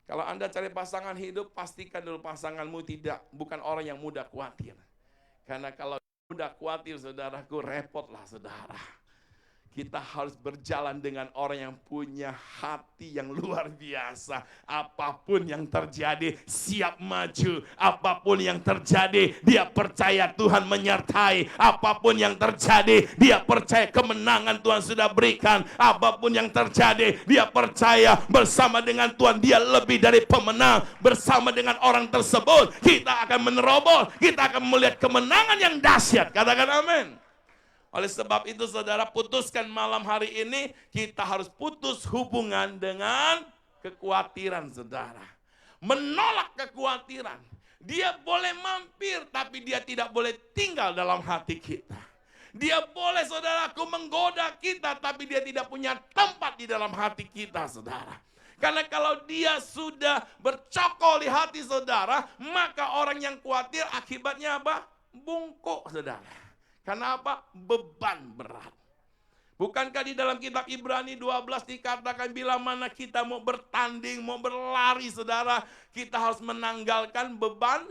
kalau Anda cari pasangan hidup, pastikan dulu pasanganmu bukan orang yang mudah khawatir. Karena kalau mudah khawatir saudaraku, repotlah saudara. Kita harus berjalan dengan orang yang punya hati yang luar biasa. Apapun yang terjadi, siap maju. Apapun yang terjadi, dia percaya Tuhan menyertai. Apapun yang terjadi, dia percaya kemenangan Tuhan sudah berikan. Apapun yang terjadi, dia percaya bersama dengan Tuhan, dia lebih dari pemenang. Bersama dengan orang tersebut, kita akan menerobos. Kita akan melihat kemenangan yang dahsyat. Katakan amin. Oleh sebab itu saudara, putuskan malam hari ini, kita harus putus hubungan dengan kekhawatiran saudara. Menolak kekhawatiran. Dia boleh mampir, tapi dia tidak boleh tinggal dalam hati kita. Dia boleh saudaraku menggoda kita, tapi dia tidak punya tempat di dalam hati kita saudara. Karena kalau dia sudah bercokol di hati saudara, maka orang yang khawatir akibatnya apa? Bungkuk saudara. Karena apa? Beban berat. Bukankah di dalam kitab Ibrani 12 dikatakan bila mana kita mau bertanding, mau berlari saudara, kita harus menanggalkan beban.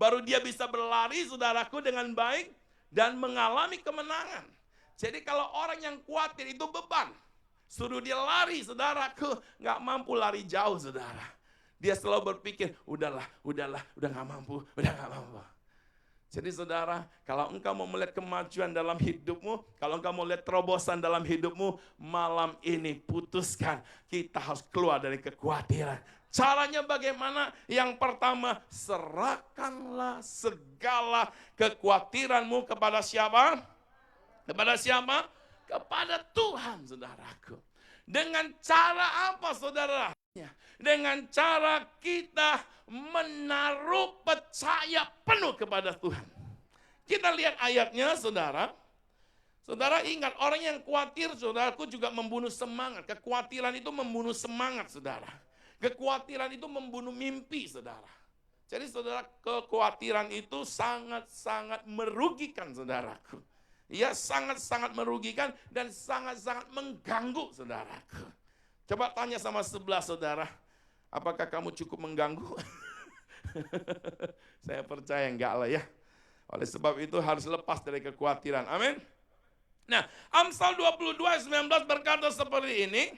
Baru dia bisa berlari saudaraku dengan baik dan mengalami kemenangan. Jadi kalau orang yang khawatir itu beban. Suruh dia lari saudaraku, gak mampu lari jauh saudara. Dia selalu berpikir, udah gak mampu. Jadi saudara, kalau engkau mau melihat kemajuan dalam hidupmu, kalau engkau mau lihat terobosan dalam hidupmu, malam ini putuskan, kita harus keluar dari kekhawatiran. Caranya bagaimana? Yang pertama, serahkanlah segala kekhawatiranmu kepada siapa? Kepada siapa? Kepada Tuhan, saudaraku. Dengan cara apa, saudara? Dengan cara kita menaruh percaya penuh kepada Tuhan. Kita lihat ayatnya saudara. Saudara ingat, orang yang khawatir saudaraku juga membunuh semangat. Kekhawatiran itu membunuh semangat saudara. Kekhawatiran itu membunuh mimpi saudara. Jadi saudara, kekhawatiran itu sangat-sangat merugikan saudaraku. Ya, sangat-sangat merugikan dan sangat-sangat mengganggu saudaraku. Coba tanya sama sebelah saudara, apakah kamu cukup mengganggu? Saya percaya enggak lah ya. Oleh sebab itu harus lepas dari kekhawatiran. Amin. Nah, Amsal 22:19 berkata seperti ini.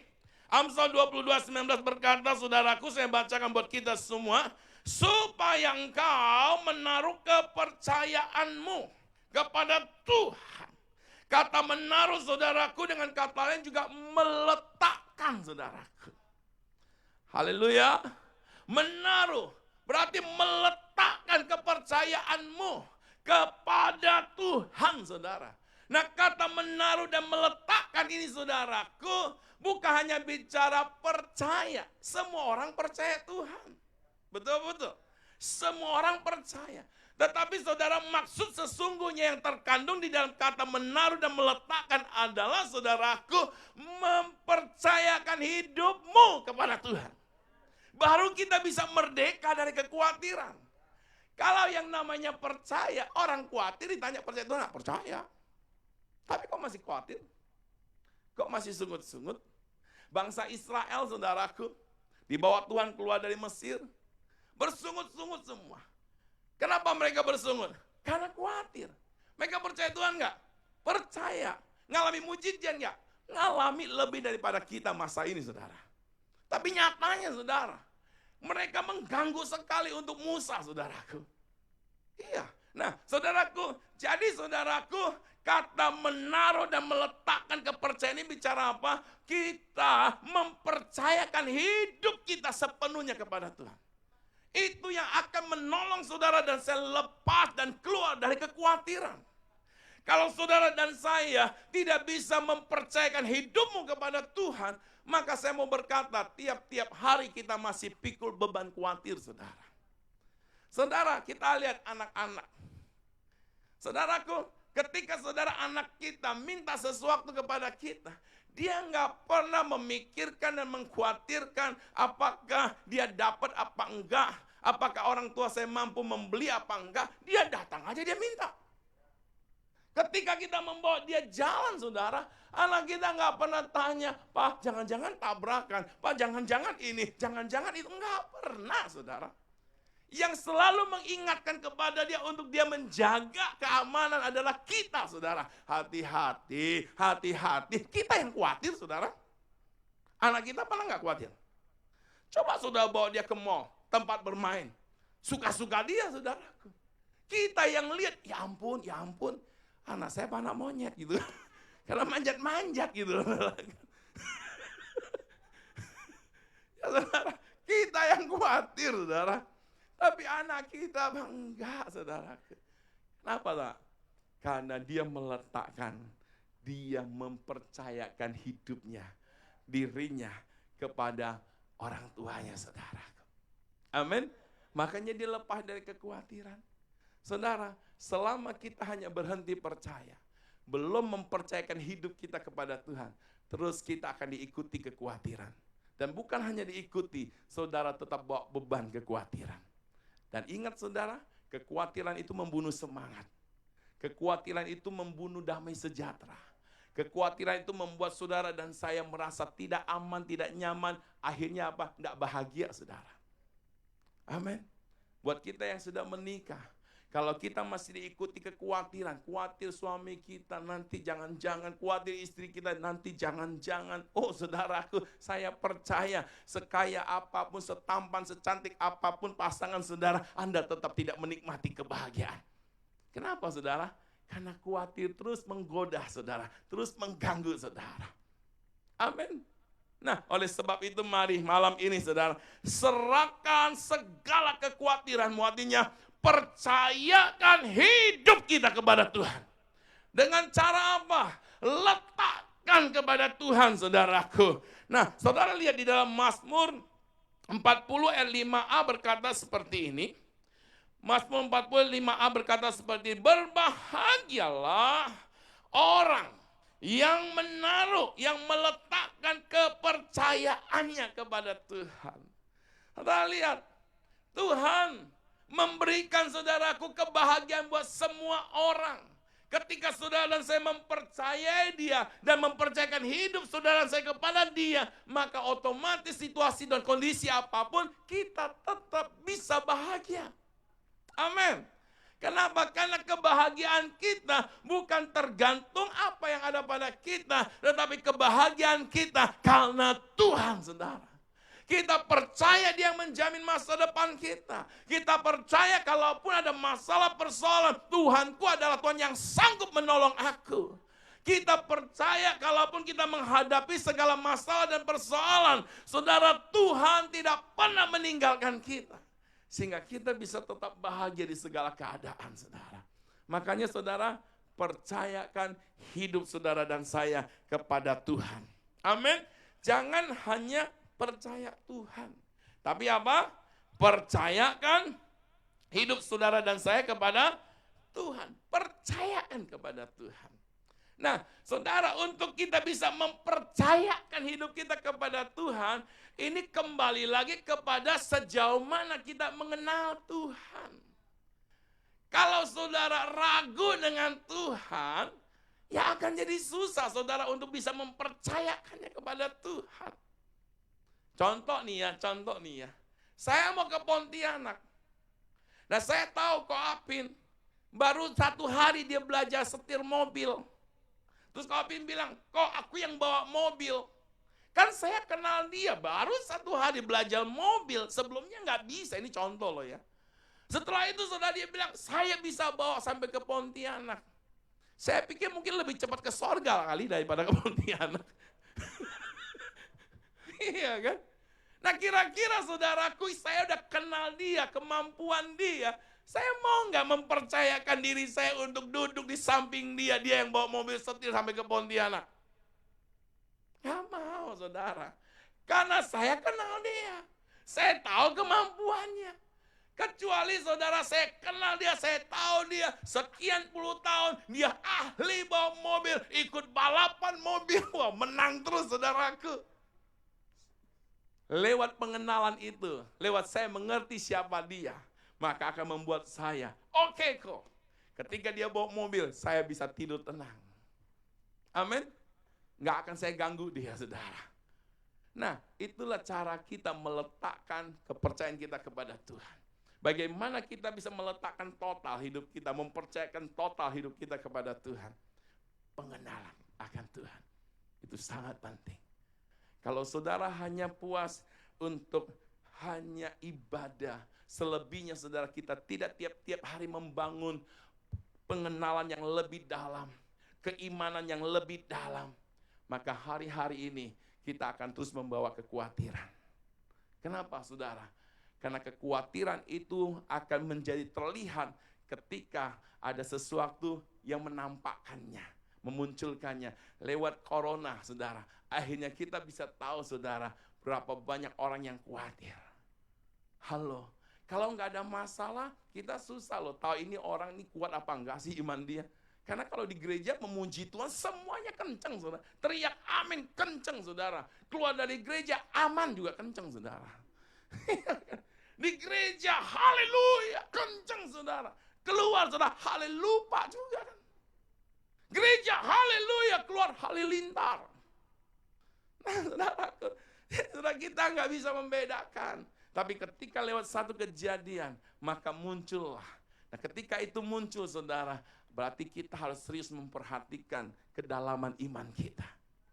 Amsal 22:19 berkata, saudaraku, saya bacakan buat kita semua. Supaya engkau menaruh kepercayaanmu kepada Tuhan. Kata menaruh saudaraku dengan kata lain juga meletakkan saudaraku. Haleluya. Menaruh berarti meletakkan kepercayaanmu kepada Tuhan, saudara. Nah, kata menaruh dan meletakkan ini, saudaraku, bukan hanya bicara percaya. Semua orang percaya Tuhan. Betul-betul. Semua orang percaya. Tetapi saudara, maksud sesungguhnya yang terkandung di dalam kata menaruh dan meletakkan adalah, saudaraku, mempercayakan hidupmu kepada Tuhan. Baru kita bisa merdeka dari kekhawatiran. Kalau yang namanya percaya, orang khawatir ditanya percaya Tuhan, nggak percaya. Tapi kok masih khawatir? Kok masih sungut-sungut? Bangsa Israel, saudaraku, dibawa Tuhan keluar dari Mesir, bersungut-sungut semua. Kenapa mereka bersungut? Karena khawatir. Mereka percaya Tuhan nggak? Percaya. Ngalami mujizat nggak? Ngalami lebih daripada kita masa ini, saudara. Tapi nyatanya, saudara, mereka mengganggu sekali untuk Musa, saudaraku. Iya. Nah, saudaraku, jadi saudaraku, kata menaruh dan meletakkan kepercayaan ini bicara apa? Kita mempercayakan hidup kita sepenuhnya kepada Tuhan. Itu yang akan menolong saudara dan saya lepas dan keluar dari kekhawatiran. Kalau saudara dan saya tidak bisa mempercayakan hidupmu kepada Tuhan, maka saya mau berkata, tiap-tiap hari kita masih pikul beban khawatir, saudara. Saudara, kita lihat anak-anak. Saudaraku, ketika saudara anak kita minta sesuatu kepada kita, dia nggak pernah memikirkan dan mengkhawatirkan apakah dia dapat apa enggak, apakah orang tua saya mampu membeli apa enggak, dia datang aja dia minta. Ketika kita membawa dia jalan, saudara, anak kita nggak pernah tanya, Pak jangan-jangan tabrakan, Pak jangan-jangan ini, jangan-jangan itu, nggak pernah, saudara. Yang selalu mengingatkan kepada dia untuk dia menjaga keamanan adalah kita, saudara. Hati-hati, hati-hati. Kita yang khawatir, saudara. Anak kita pernah nggak khawatir? Coba saudara bawa dia ke mall, tempat bermain. Suka-suka dia, saudara. Kita yang lihat, ya ampun, anak saya anak monyet gitu. Karena manjat-manjat gitu. Ya saudara, kita yang khawatir, saudara. Tapi anak kita enggak, saudara. Kenapa tak? Karena dia meletakkan, dia mempercayakan hidupnya, dirinya kepada orang tuanya, saudara. Amin. Makanya dia lepas dari kekhawatiran. Saudara, selama kita hanya berhenti percaya, belum mempercayakan hidup kita kepada Tuhan, terus kita akan diikuti kekhawatiran. Dan bukan hanya diikuti, saudara tetap bawa beban kekhawatiran. Dan ingat saudara, kekhawatiran itu membunuh semangat. Kekhawatiran itu membunuh damai sejahtera. Kekhawatiran itu membuat saudara dan saya merasa tidak aman, tidak nyaman. Akhirnya apa? Tidak bahagia, saudara. Amin. Buat kita yang sudah menikah, kalau kita masih diikuti kekhawatiran, khawatir suami kita nanti jangan-jangan, khawatir istri kita nanti jangan-jangan. Oh saudaraku, saya percaya sekaya apapun, setampan, secantik apapun pasangan saudara, Anda tetap tidak menikmati kebahagiaan. Kenapa saudara? Karena khawatir terus menggoda saudara, terus mengganggu saudara. Amin. Nah, oleh sebab itu mari malam ini saudara, serahkan segala kekhawatiranmu, artinya percayakan hidup kita kepada Tuhan. Dengan cara apa? Letakkan kepada Tuhan, saudaraku. Nah, saudara lihat di dalam Mazmur 40 ayat 5a berkata seperti ini. Mazmur 40 5a berkata seperti ini, berbahagialah orang yang menaruh, yang meletakkan kepercayaannya kepada Tuhan. Saudara lihat, Tuhan memberikan saudaraku kebahagiaan buat semua orang. Ketika saudara dan saya mempercayai dia dan mempercayakan hidup saudara dan saya kepada dia, maka otomatis situasi dan kondisi apapun kita tetap bisa bahagia. Amin. Kenapa? Karena kebahagiaan kita bukan tergantung apa yang ada pada kita, tetapi kebahagiaan kita karena Tuhan, saudara. Kita percaya dia menjamin masa depan kita. Kita percaya kalaupun ada masalah persoalan, Tuhanku adalah Tuhan yang sanggup menolong aku. Kita percaya kalaupun kita menghadapi segala masalah dan persoalan, saudara, Tuhan tidak pernah meninggalkan kita. Sehingga kita bisa tetap bahagia di segala keadaan, saudara. Makanya saudara, percayakan hidup saudara dan saya kepada Tuhan. Amin. Jangan hanya percaya Tuhan. Tapi apa? Percayakan hidup saudara dan saya kepada Tuhan. Percayakan kepada Tuhan. Nah, saudara, untuk kita bisa mempercayakan hidup kita kepada Tuhan, ini kembali lagi kepada sejauh mana kita mengenal Tuhan. Kalau saudara ragu dengan Tuhan, ya akan jadi susah saudara untuk bisa mempercayakannya kepada Tuhan. Contoh nih ya. Saya mau ke Pontianak. Nah, saya tahu Ko Apin baru 1 hari dia belajar setir mobil. Terus Ko Apin bilang, kok aku yang bawa mobil. Kan saya kenal dia, baru 1 hari belajar mobil. Sebelumnya nggak bisa, ini contoh loh ya. Setelah itu saudara dia bilang, saya bisa bawa sampai ke Pontianak. Saya pikir mungkin lebih cepat ke sorga kali daripada ke Pontianak. Iya kan? Nah kira-kira saudaraku, saya udah kenal dia, kemampuan dia. Saya mau nggak mempercayakan diri saya untuk duduk di samping dia, dia yang bawa mobil setir sampai ke Pontianak? Gak mau saudara. Karena saya kenal dia. Saya tahu kemampuannya. Kecuali saudara saya kenal dia, saya tahu dia sekian puluh tahun, dia ahli bawa mobil, ikut balapan mobil, wah menang terus saudaraku. Lewat pengenalan itu, lewat saya mengerti siapa dia, maka akan membuat saya, oke kok. Ketika dia bawa mobil, saya bisa tidur tenang. Amin. Nggak akan saya ganggu dia, saudara. Nah, itulah cara kita meletakkan kepercayaan kita kepada Tuhan. Bagaimana kita bisa meletakkan total hidup kita, mempercayakan total hidup kita kepada Tuhan. Pengenalan akan Tuhan. Itu sangat penting. Kalau saudara hanya puas untuk hanya ibadah, selebihnya saudara kita tidak tiap-tiap hari membangun pengenalan yang lebih dalam, keimanan yang lebih dalam, maka hari-hari ini kita akan terus membawa kekhawatiran. Kenapa saudara? Karena kekhawatiran itu akan menjadi terlihat ketika ada sesuatu yang menampakkannya, memunculkannya lewat corona, saudara. Akhirnya kita bisa tahu, saudara, berapa banyak orang yang khawatir. Halo, kalau nggak ada masalah, kita susah loh tahu ini orang ini kuat apa enggak sih iman dia. Karena kalau di gereja memuji Tuhan semuanya kenceng, saudara. Teriak amin kenceng, saudara. Keluar dari gereja aman juga kenceng, saudara. Di gereja haleluya kenceng, saudara. Keluar saudara haleluya juga kan. Gereja haleluya, keluar halilintar. Nah, saudara kita nggak bisa membedakan. Tapi ketika lewat satu kejadian, maka muncullah. Nah, ketika itu muncul, saudara, berarti kita harus serius memperhatikan kedalaman iman kita.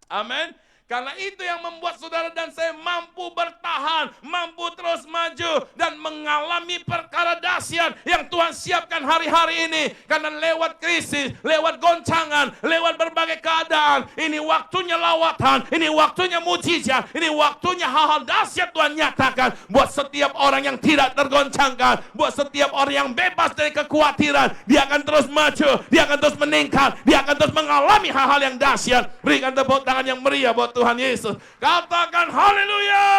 Amin. Karena itu yang membuat saudara dan saya mampu bertahan, mampu terus maju, dan mengalami perkara dahsyat yang Tuhan siapkan hari-hari ini. Karena lewat krisis, lewat goncangan, lewat berbagai keadaan, ini waktunya lawatan, ini waktunya mujizat, ini waktunya hal-hal dahsyat Tuhan nyatakan. Buat setiap orang yang tidak tergoncangkan, buat setiap orang yang bebas dari kekhawatiran, dia akan terus maju, dia akan terus meningkat, dia akan terus mengalami hal-hal yang dahsyat. Berikan tepuk tangan yang meriah buat Tuhan Yesus. Katakan haleluya.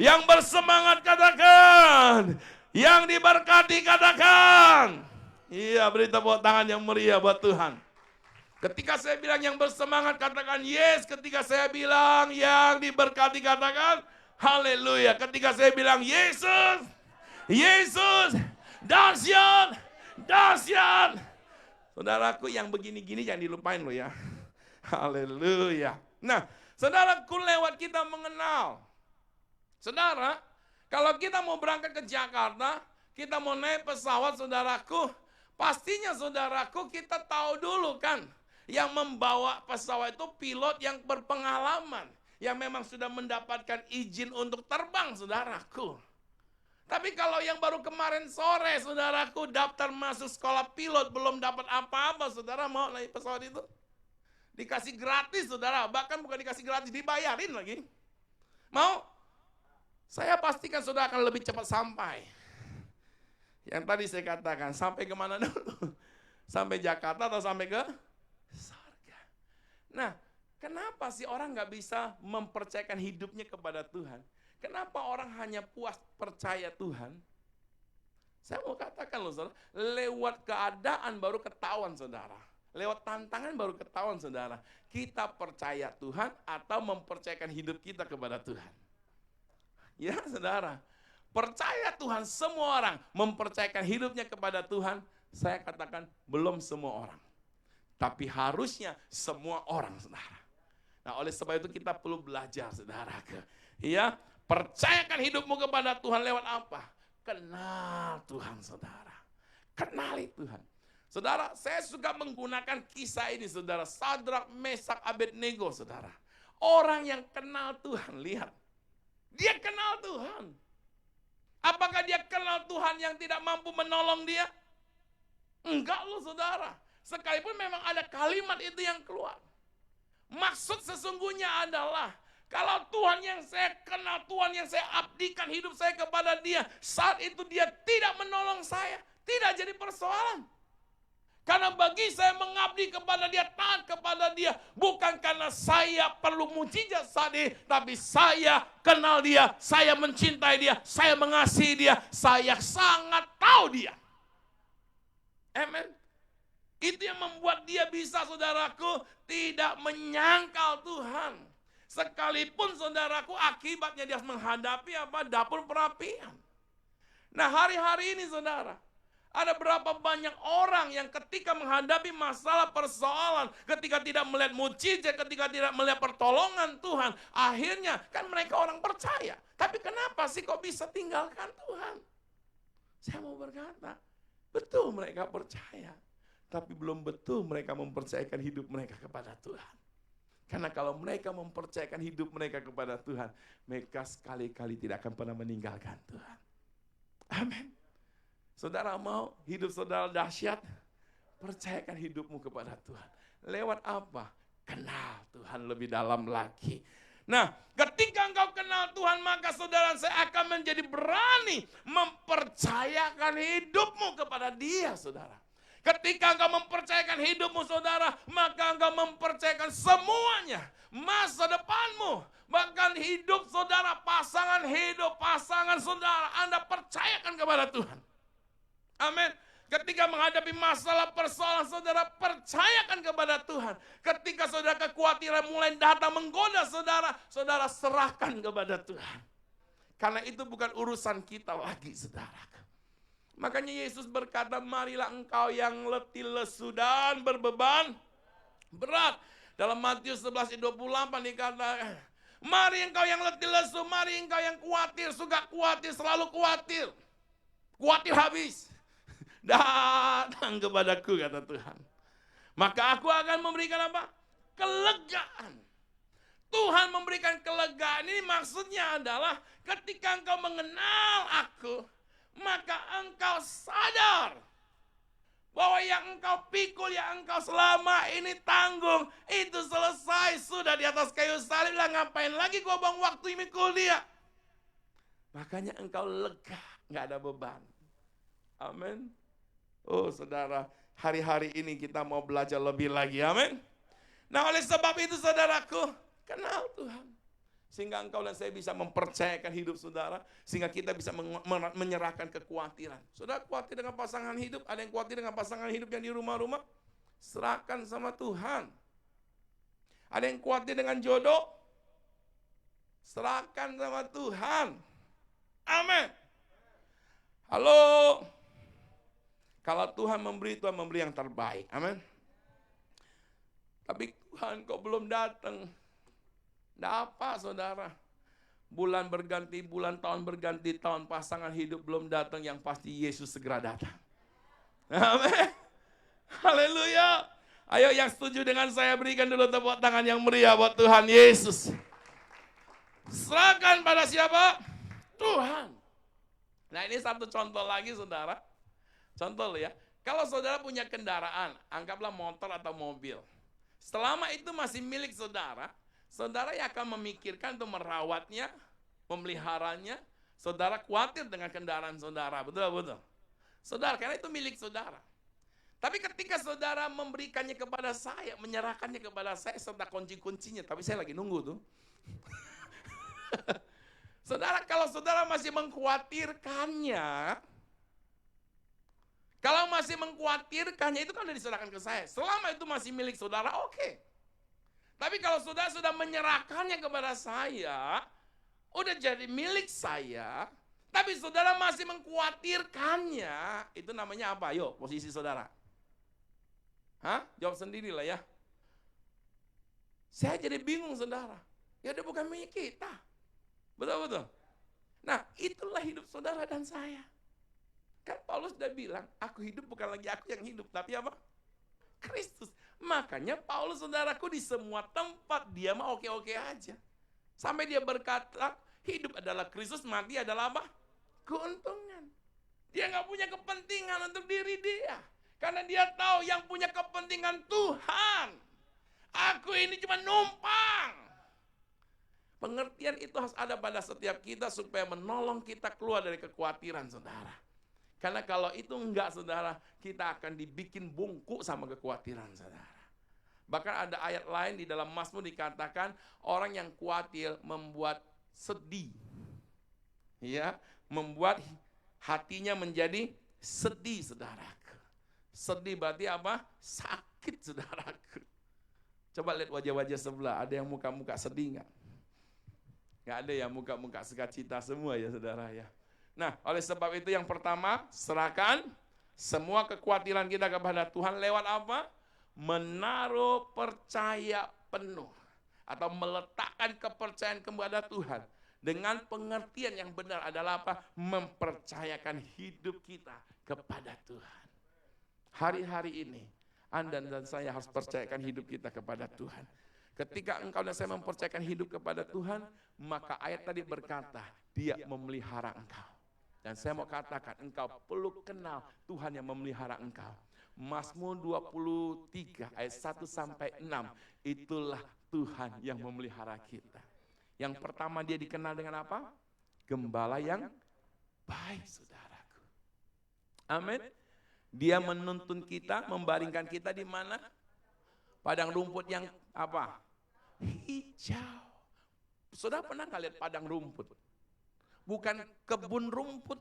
Yang bersemangat katakan. Yang diberkati katakan. Iya, beri tepuk tangan yang meriah buat Tuhan. Ketika saya bilang yang bersemangat katakan yes. Ketika saya bilang yang diberkati katakan haleluya. Ketika saya bilang Yesus, Yesus, dahsyat, dahsyat. Saudaraku yang begini-gini jangan dilupain loh ya. Haleluya. Nah, saudaraku lewat kita mengenal. Saudara, kalau kita mau berangkat ke Jakarta, kita mau naik pesawat, saudaraku, pastinya saudaraku kita tahu dulu kan, yang membawa pesawat itu pilot yang berpengalaman, yang memang sudah mendapatkan izin untuk terbang, saudaraku. Tapi kalau yang baru kemarin sore, saudaraku, daftar masuk sekolah pilot, belum dapat apa-apa, saudara mau naik pesawat itu? Dikasih gratis saudara, bahkan bukan dikasih gratis, dibayarin lagi. Mau? Saya pastikan saudara akan lebih cepat sampai. Yang tadi saya katakan, sampai kemana dulu? Sampai Jakarta atau sampai ke surga? Nah, kenapa sih orang nggak bisa mempercayakan hidupnya kepada Tuhan? Kenapa orang hanya puas percaya Tuhan? Saya mau katakan loh saudara, lewat keadaan baru ketahuan saudara. Lewat tantangan baru ketahuan saudara. Kita percaya Tuhan atau mempercayakan hidup kita kepada Tuhan. Ya saudara, percaya Tuhan semua orang, mempercayakan hidupnya kepada Tuhan, saya katakan belum semua orang. Tapi harusnya semua orang saudara. Nah oleh sebab itu kita perlu belajar saudara. Ya, percayakan hidupmu kepada Tuhan lewat apa? Kenal Tuhan saudara. Kenali Tuhan. Saudara, saya suka menggunakan kisah ini saudara. Sadrak, Mesak, Abednego saudara. Orang yang kenal Tuhan, lihat. Dia kenal Tuhan. Apakah dia kenal Tuhan yang tidak mampu menolong dia? Enggak loh saudara. Sekalipun memang ada kalimat itu yang keluar. Maksud sesungguhnya adalah kalau Tuhan yang saya kenal, Tuhan yang saya abdikan hidup saya kepada dia, saat itu dia tidak menolong saya, tidak jadi persoalan. Karena bagi saya mengabdi kepada dia, taat kepada dia, bukan karena saya perlu mujizat saat ini, tapi saya kenal dia, saya mencintai dia, saya mengasihi dia, saya sangat tahu dia. Amen. Itu yang membuat dia bisa, saudaraku, tidak menyangkal Tuhan. Sekalipun saudaraku akibatnya dia menghadapi dapur perapian. Nah hari-hari ini saudara, ada berapa banyak orang yang ketika menghadapi masalah persoalan, ketika tidak melihat mujizat, ketika tidak melihat pertolongan Tuhan, akhirnya kan mereka orang percaya. Tapi kenapa sih kok bisa tinggalkan Tuhan? Saya mau berkata, betul mereka percaya, tapi belum betul mereka mempercayakan hidup mereka kepada Tuhan. Karena kalau mereka mempercayakan hidup mereka kepada Tuhan, mereka sekali-kali tidak akan pernah meninggalkan Tuhan. Amin. Saudara mau hidup saudara dahsyat? Percayakan hidupmu kepada Tuhan. Lewat apa? Kenal Tuhan lebih dalam lagi. Nah, ketika engkau kenal Tuhan, maka saudara saya akan menjadi berani mempercayakan hidupmu kepada Dia, saudara. Ketika engkau mempercayakan hidupmu saudara, maka engkau mempercayakan semuanya. Masa depanmu, bahkan hidup saudara, pasangan saudara, Anda percayakan kepada Tuhan. Amin. Ketika menghadapi masalah persoalan saudara, percayakan kepada Tuhan. Ketika saudara kekhawatiran mulai datang menggoda saudara, saudara serahkan kepada Tuhan. Karena itu bukan urusan kita lagi saudara. Makanya Yesus berkata, marilah engkau yang letih lesu dan berbeban berat. Dalam Matius 11:28 dikatakan, mari engkau yang letih lesu, mari engkau yang khawatir, suka khawatir, selalu khawatir. Khawatir habis. Datang kepadaku kata Tuhan. Maka aku akan memberikan apa? Kelegaan. Tuhan memberikan kelegaan ini maksudnya adalah ketika engkau mengenal aku, maka engkau sadar bahwa yang engkau pikul, yang engkau selama ini tanggung, itu selesai, sudah di atas kayu salib lah, ngapain lagi gua buang waktu mikul dia. Makanya engkau lega, gak ada beban. Amin. Oh saudara, hari-hari ini kita mau belajar lebih lagi, amin. Nah oleh sebab itu saudaraku, kenal Tuhan. Sehingga engkau dan saya bisa mempercayakan hidup saudara. Sehingga kita bisa menyerahkan kekhawatiran. Saudara khawatir dengan pasangan hidup? Ada yang khawatir dengan pasangan hidup yang di rumah-rumah? Serahkan sama Tuhan. Ada yang khawatir dengan jodoh? Serahkan sama Tuhan. Amin. Halo. Kalau Tuhan memberi yang terbaik. Amin. Tapi Tuhan kok belum datang? Tidak apa saudara, bulan berganti bulan, tahun berganti tahun, pasangan hidup belum datang, yang pasti Yesus segera datang. Amin. Haleluya. Ayo yang setuju dengan saya berikan dulu tepuk tangan yang meriah buat Tuhan Yesus. Serahkan pada siapa? Tuhan. Nah ini satu contoh lagi saudara. Contoh ya, kalau saudara punya kendaraan, anggaplah motor atau mobil. Selama itu masih milik saudara, saudara yang akan memikirkan untuk merawatnya, memeliharanya. Saudara khawatir dengan kendaraan saudara, betul. Saudara, karena itu milik saudara. Tapi ketika saudara memberikannya kepada saya, menyerahkannya kepada saya serta kunci-kuncinya, tapi saya lagi nunggu tuh. Saudara, kalau saudara masih mengkhawatirkannya, itu kan sudah diserahkan ke saya. Selama itu masih milik saudara, oke. Tapi kalau saudara sudah menyerahkannya kepada saya, udah jadi milik saya, tapi saudara masih mengkhawatirkannya, itu namanya apa? Yuk, posisi saudara. Hah? Jawab sendirilah ya. Saya jadi bingung saudara. Ya udah bukan milik kita. Betul. Nah, itulah hidup saudara dan saya. Kan Paulus sudah bilang, aku hidup bukan lagi aku yang hidup, tapi apa? Kristus. Makanya Paulus saudaraku di semua tempat dia mah oke-oke aja. Sampai dia berkata, hidup adalah Kristus, mati adalah apa? Keuntungan. Dia nggak punya kepentingan untuk diri dia. Karena dia tahu yang punya kepentingan Tuhan. Aku ini cuma numpang. Pengertian itu harus ada pada setiap kita supaya menolong kita keluar dari kekhawatiran saudara. Karena kalau itu enggak saudara, kita akan dibikin bungkuk sama kekhawatiran saudara. Bahkan ada ayat lain di dalam Mazmur dikatakan orang yang khawatir membuat sedih. Ya, membuat hatinya menjadi sedih saudaraku. Sedih berarti apa? Sakit saudaraku. Coba lihat wajah-wajah sebelah, ada yang muka-muka sedih enggak? Enggak ada ya, muka-muka sukacita semua ya saudara ya. Nah, oleh sebab itu yang pertama, serahkan semua kekhawatiran kita kepada Tuhan lewat apa? Menaruh percaya penuh. Atau meletakkan kepercayaan kepada Tuhan. Dengan pengertian yang benar adalah apa? Mempercayakan hidup kita kepada Tuhan. Hari-hari ini, Anda dan saya harus percayakan hidup kita kepada Tuhan. Ketika engkau dan saya mempercayakan hidup kepada Tuhan, maka ayat tadi berkata, Dia memelihara engkau. Dan saya mau katakan, engkau perlu kenal Tuhan yang memelihara engkau. Mazmur 23 ayat 1-6, itulah Tuhan yang memelihara kita. Yang pertama dia dikenal dengan apa? Gembala yang baik, saudaraku. Amin. Dia menuntun kita, membaringkan kita di mana? Padang rumput yang apa? Hijau. Saudara pernah nggak lihat padang rumput? Bukan kebun rumput.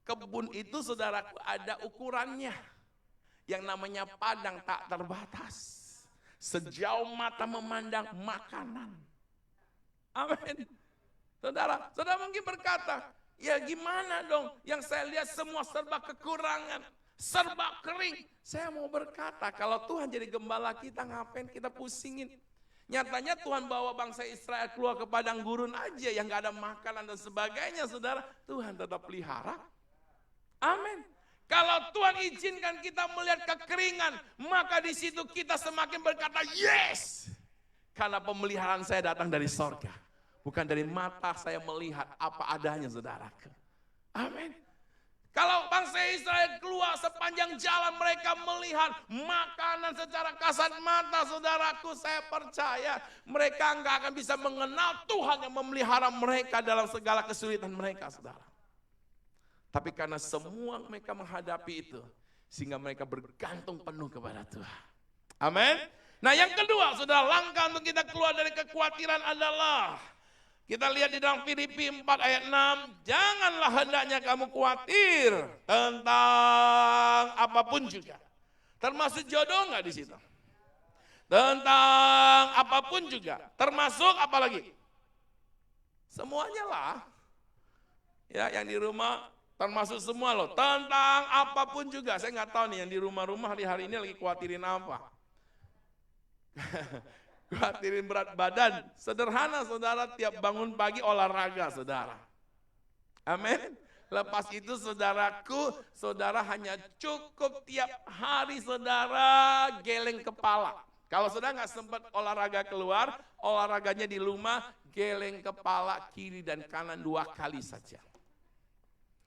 Kebun itu saudaraku ada ukurannya. Yang namanya padang tak terbatas. Sejauh mata memandang makanan. Amin. Saudara mungkin berkata, ya gimana dong? Yang saya lihat semua serba kekurangan. Serba kering. Saya mau berkata, kalau Tuhan jadi gembala kita, ngapain kita pusingin? Nyatanya Tuhan bawa bangsa Israel keluar ke padang gurun aja yang gak ada makanan dan sebagainya, saudara. Tuhan tetap pelihara. Amin. Kalau Tuhan izinkan kita melihat kekeringan, maka di situ kita semakin berkata, yes. Karena pemeliharaan saya datang dari sorga. Bukan dari mata saya melihat apa adanya, saudara. Amin. Kalau bangsa Israel keluar sepanjang jalan mereka melihat makanan secara kasat mata, saudaraku, saya percaya mereka enggak akan bisa mengenal Tuhan yang memelihara mereka dalam segala kesulitan mereka, saudara. Tapi karena semua mereka menghadapi itu, sehingga mereka bergantung penuh kepada Tuhan. Amin. Nah yang kedua, saudara, langkah untuk kita keluar dari kekhawatiran adalah kita lihat di dalam Filipi 4 ayat 6, janganlah hendaknya kamu khawatir tentang apapun juga. Termasuk jodoh enggak di situ? Tentang apapun juga. Termasuk apa lagi? Semuanya lah. Ya, yang di rumah termasuk semua loh. Tentang apapun juga. Saya nggak tahu nih yang di rumah-rumah hari-hari ini lagi khawatirin apa. Khawatirin berat badan. Sederhana saudara, tiap bangun pagi olahraga saudara. Amin. Lepas itu saudaraku, saudara hanya cukup tiap hari saudara geleng kepala. Kalau saudara nggak sempat olahraga keluar, olahraganya di rumah, geleng kepala kiri dan kanan 2 kali saja.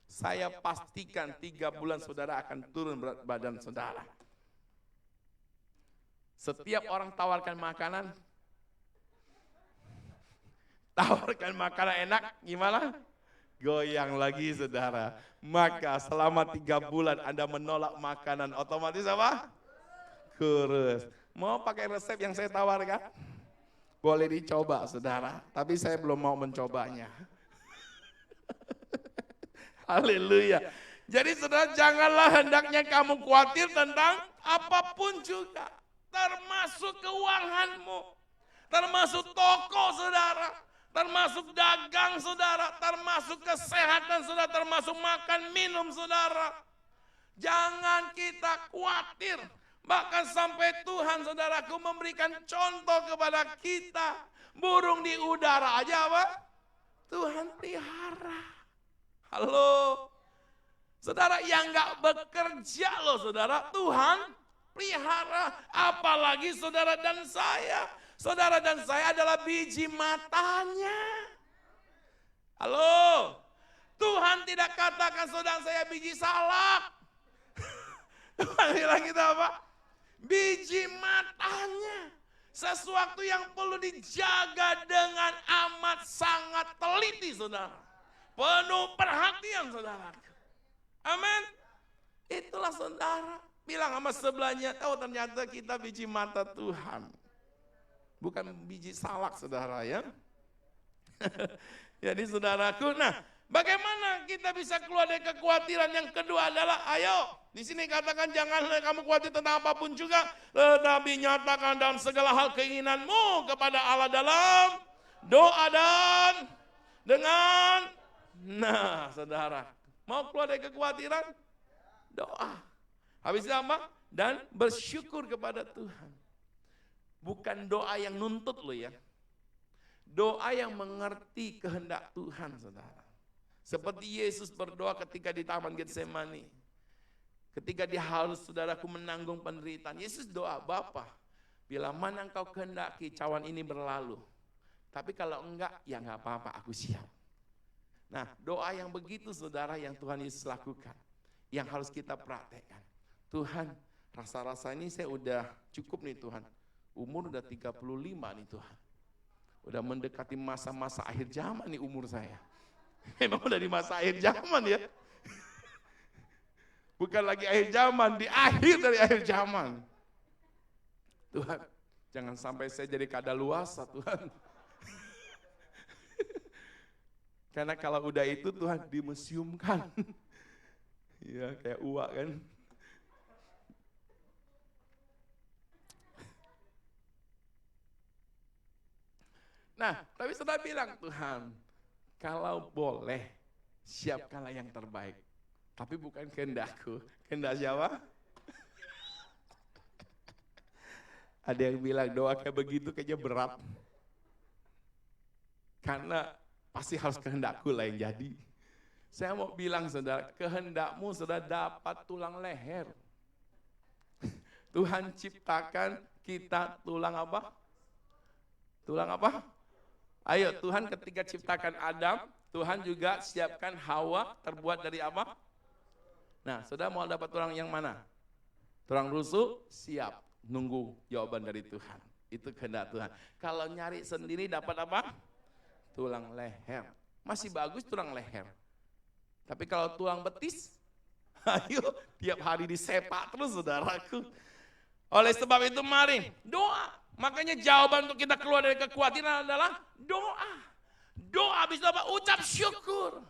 Saya pastikan 3 bulan saudara akan turun berat badan saudara. Setiap orang tawarkan makanan enak, gimana? Goyang lagi saudara. Maka selama 3 bulan Anda menolak makanan, otomatis apa? Kurus. Mau pakai resep yang saya tawarkan? Boleh dicoba saudara, tapi saya belum mau mencobanya. Haleluya. Jadi saudara, janganlah hendaknya kamu khawatir tentang apapun juga. Termasuk keuanganmu, termasuk toko saudara, termasuk dagang saudara, termasuk kesehatan saudara, termasuk makan minum saudara. Jangan kita khawatir. Bahkan sampai Tuhan saudaraku memberikan contoh kepada kita. Burung di udara aja apa? Tuhan pelihara. Halo. Saudara yang gak bekerja loh saudara, Tuhan pelihara. Apalagi saudara dan saya. Saudara dan saya adalah biji matanya. Halo. Tuhan tidak katakan saudara saya biji salak. Tuhan bilang kita apa? Biji matanya. Sesuatu yang perlu dijaga dengan amat sangat teliti saudara. Penuh perhatian saudara. Amin. Itulah saudara. Bilang sama sebelahnya, oh ternyata kita biji mata Tuhan. Bukan biji salak saudara ya. Jadi saudaraku, nah bagaimana kita bisa keluar dari kekhawatiran? Yang kedua adalah, ayo, di sini katakan janganlah kamu khawatir tentang apapun juga, tetapi nyatakan dalam segala hal keinginanmu kepada Allah dalam doa dan dengan, nah saudara, mau keluar dari kekhawatiran? Doa. Habis itu apa? Dan bersyukur kepada Tuhan. Bukan doa yang nuntut loh ya. Doa yang mengerti kehendak Tuhan saudara. Seperti Yesus berdoa ketika di Taman Getsemani. Ketika dia harus saudaraku menanggung penderitaan. Yesus doa, Bapa, bila mana engkau kehendaki cawan ini berlalu. Tapi kalau enggak, ya enggak apa-apa, aku siap. Nah doa yang begitu saudara yang Tuhan Yesus lakukan. Yang harus kita praktekkan. Tuhan, rasa-rasa ini saya udah cukup nih Tuhan. Umur udah 35 nih Tuhan. Udah mendekati masa-masa akhir zaman nih umur saya. Memang udah di masa akhir zaman ya. Bukan lagi akhir zaman, di akhir dari akhir zaman. Tuhan, jangan sampai saya jadi kadaluarsa Tuhan. Karena kalau udah itu Tuhan dimuseumkan. Ya kayak uak kan. Nah, tapi saudara bilang, Tuhan, kalau boleh, siapkanlah yang terbaik. Tapi bukan kehendakku. Kehendak siapa? Ada yang bilang doa kayak begitu kayaknya berat. Karena pasti harus kehendakku lah yang jadi. Saya mau bilang saudara, kehendakmu saudara dapat tulang leher. Tuhan ciptakan kita tulang apa? Tulang apa? Ayo, Tuhan ketika ciptakan Adam, Tuhan juga siapkan Hawa terbuat dari apa? Nah, saudara mau dapat tulang yang mana? Tulang rusuk? Siap, nunggu jawaban dari Tuhan. Itu kehendak Tuhan. Kalau nyari sendiri dapat apa? Tulang leher. Masih bagus tulang leher. Tapi kalau tulang betis, ayo tiap hari disepak terus saudaraku. Oleh sebab itu mari doa. Makanya jawaban untuk kita keluar dari kekhawatiran adalah doa. Doa habis itu apa? Ucap syukur.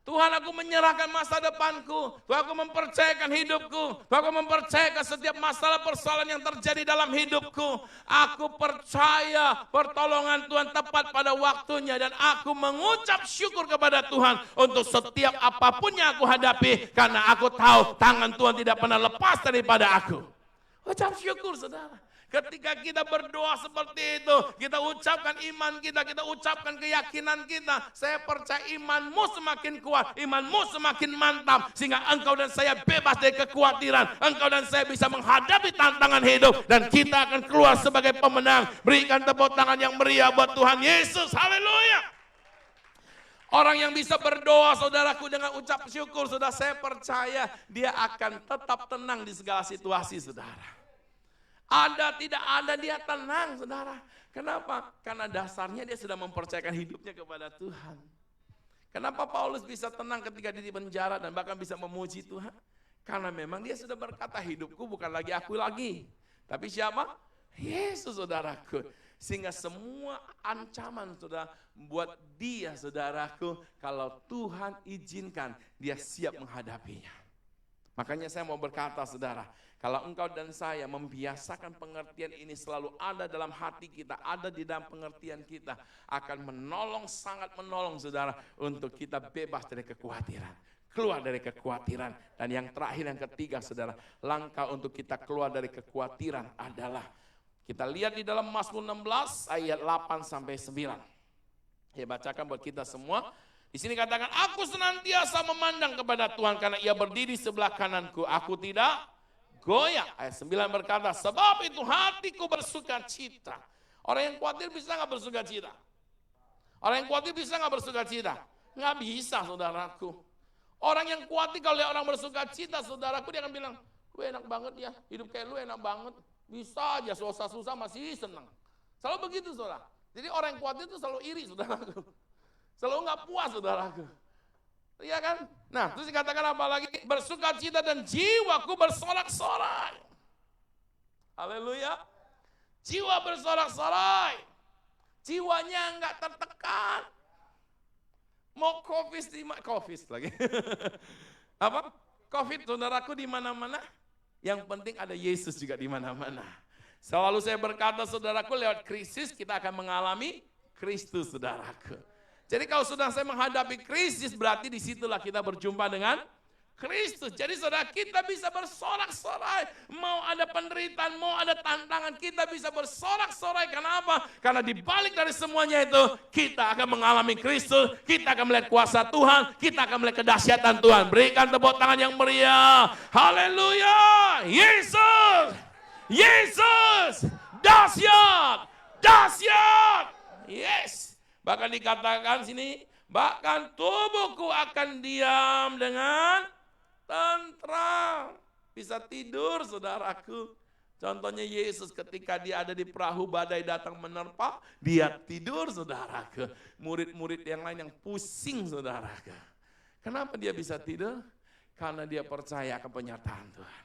Tuhan, aku menyerahkan masa depanku. Tuhan, aku mempercayakan hidupku. Tuhan, aku mempercayakan setiap masalah persoalan yang terjadi dalam hidupku. Aku percaya pertolongan Tuhan tepat pada waktunya. Dan aku mengucap syukur kepada Tuhan untuk setiap apapun yang aku hadapi. Karena aku tahu tangan Tuhan tidak pernah lepas daripada aku. Ucap syukur saudara. Ketika kita berdoa seperti itu, kita ucapkan iman kita ucapkan keyakinan kita. Saya percaya imanmu semakin kuat, imanmu semakin mantap. Sehingga engkau dan saya bebas dari kekhawatiran. Engkau dan saya bisa menghadapi tantangan hidup. Dan kita akan keluar sebagai pemenang. Berikan tepuk tangan yang meriah buat Tuhan Yesus. Haleluya. Orang yang bisa berdoa saudaraku dengan ucap syukur, saudara, saya percaya dia akan tetap tenang di segala situasi saudara. Ada tidak ada dia tenang, saudara. Kenapa? Karena dasarnya dia sudah mempercayakan hidupnya kepada Tuhan. Kenapa Paulus bisa tenang ketika dia di penjara dan bahkan bisa memuji Tuhan? Karena memang dia sudah berkata, hidupku bukan lagi aku lagi. Tapi siapa? Yesus, saudaraku. Sehingga semua ancaman sudah buat dia, saudaraku, kalau Tuhan izinkan, dia siap menghadapinya. Makanya saya mau berkata, saudara, kalau engkau dan saya membiasakan pengertian ini selalu ada dalam hati kita, ada di dalam pengertian kita, akan menolong, sangat menolong, saudara, untuk kita bebas dari kekhawatiran, keluar dari kekhawatiran. Dan yang terakhir, yang ketiga, saudara, langkah untuk kita keluar dari kekhawatiran adalah, kita lihat di dalam Mazmur 16 ayat 8 sampai 9. Saya bacakan buat kita semua. Di sini katakan, aku senantiasa memandang kepada Tuhan karena Ia berdiri sebelah kananku. Aku tidak goyah. Ayat 9 berkata, sebab itu hatiku bersuka cita. Orang yang khawatir bisa nggak bersuka cita? Orang yang khawatir bisa nggak bersuka cita? Nggak bisa, saudaraku. Orang yang khawatir kalau lihat orang bersuka cita, saudaraku, dia akan bilang, lu enak banget ya, hidup kayak lu enak banget. Bisa aja, susah-susah masih senang. Selalu begitu, saudara. Jadi orang yang khawatir itu selalu iri, saudaraku. Selalu nggak puas, saudaraku. Iya kan? Nah, terus dikatakan apa lagi? Bersuka cita dan jiwaku bersorak-sorai. Haleluya. Jiwa bersorak-sorai. Jiwanya nggak tertekan. Mau COVID lagi. Apa? COVID, saudaraku, di mana-mana. Yang penting ada Yesus juga di mana-mana. Selalu saya berkata, saudaraku, lewat krisis kita akan mengalami Kristus, saudaraku. Jadi kalau sudah saya menghadapi krisis, berarti disitulah kita berjumpa dengan Kristus. Jadi saudara, kita bisa bersorak-sorai. Mau ada penderitaan, mau ada tantangan, kita bisa bersorak-sorai. Kenapa? Karena di balik dari semuanya itu, kita akan mengalami Kristus, kita akan melihat kuasa Tuhan, kita akan melihat kedahsyatan Tuhan. Berikan tepuk tangan yang meriah. Haleluya! Yesus! Yesus! Dahsyat! Dahsyat! Yes! Bahkan dikatakan sini, bahkan tubuhku akan diam dengan tentram. Bisa tidur, saudaraku. Contohnya Yesus ketika dia ada di perahu, badai datang menerpa, dia tidur, saudaraku. Murid-murid yang lain yang pusing, saudaraku. Kenapa dia bisa tidur? Karena dia percaya akan penyertaan Tuhan.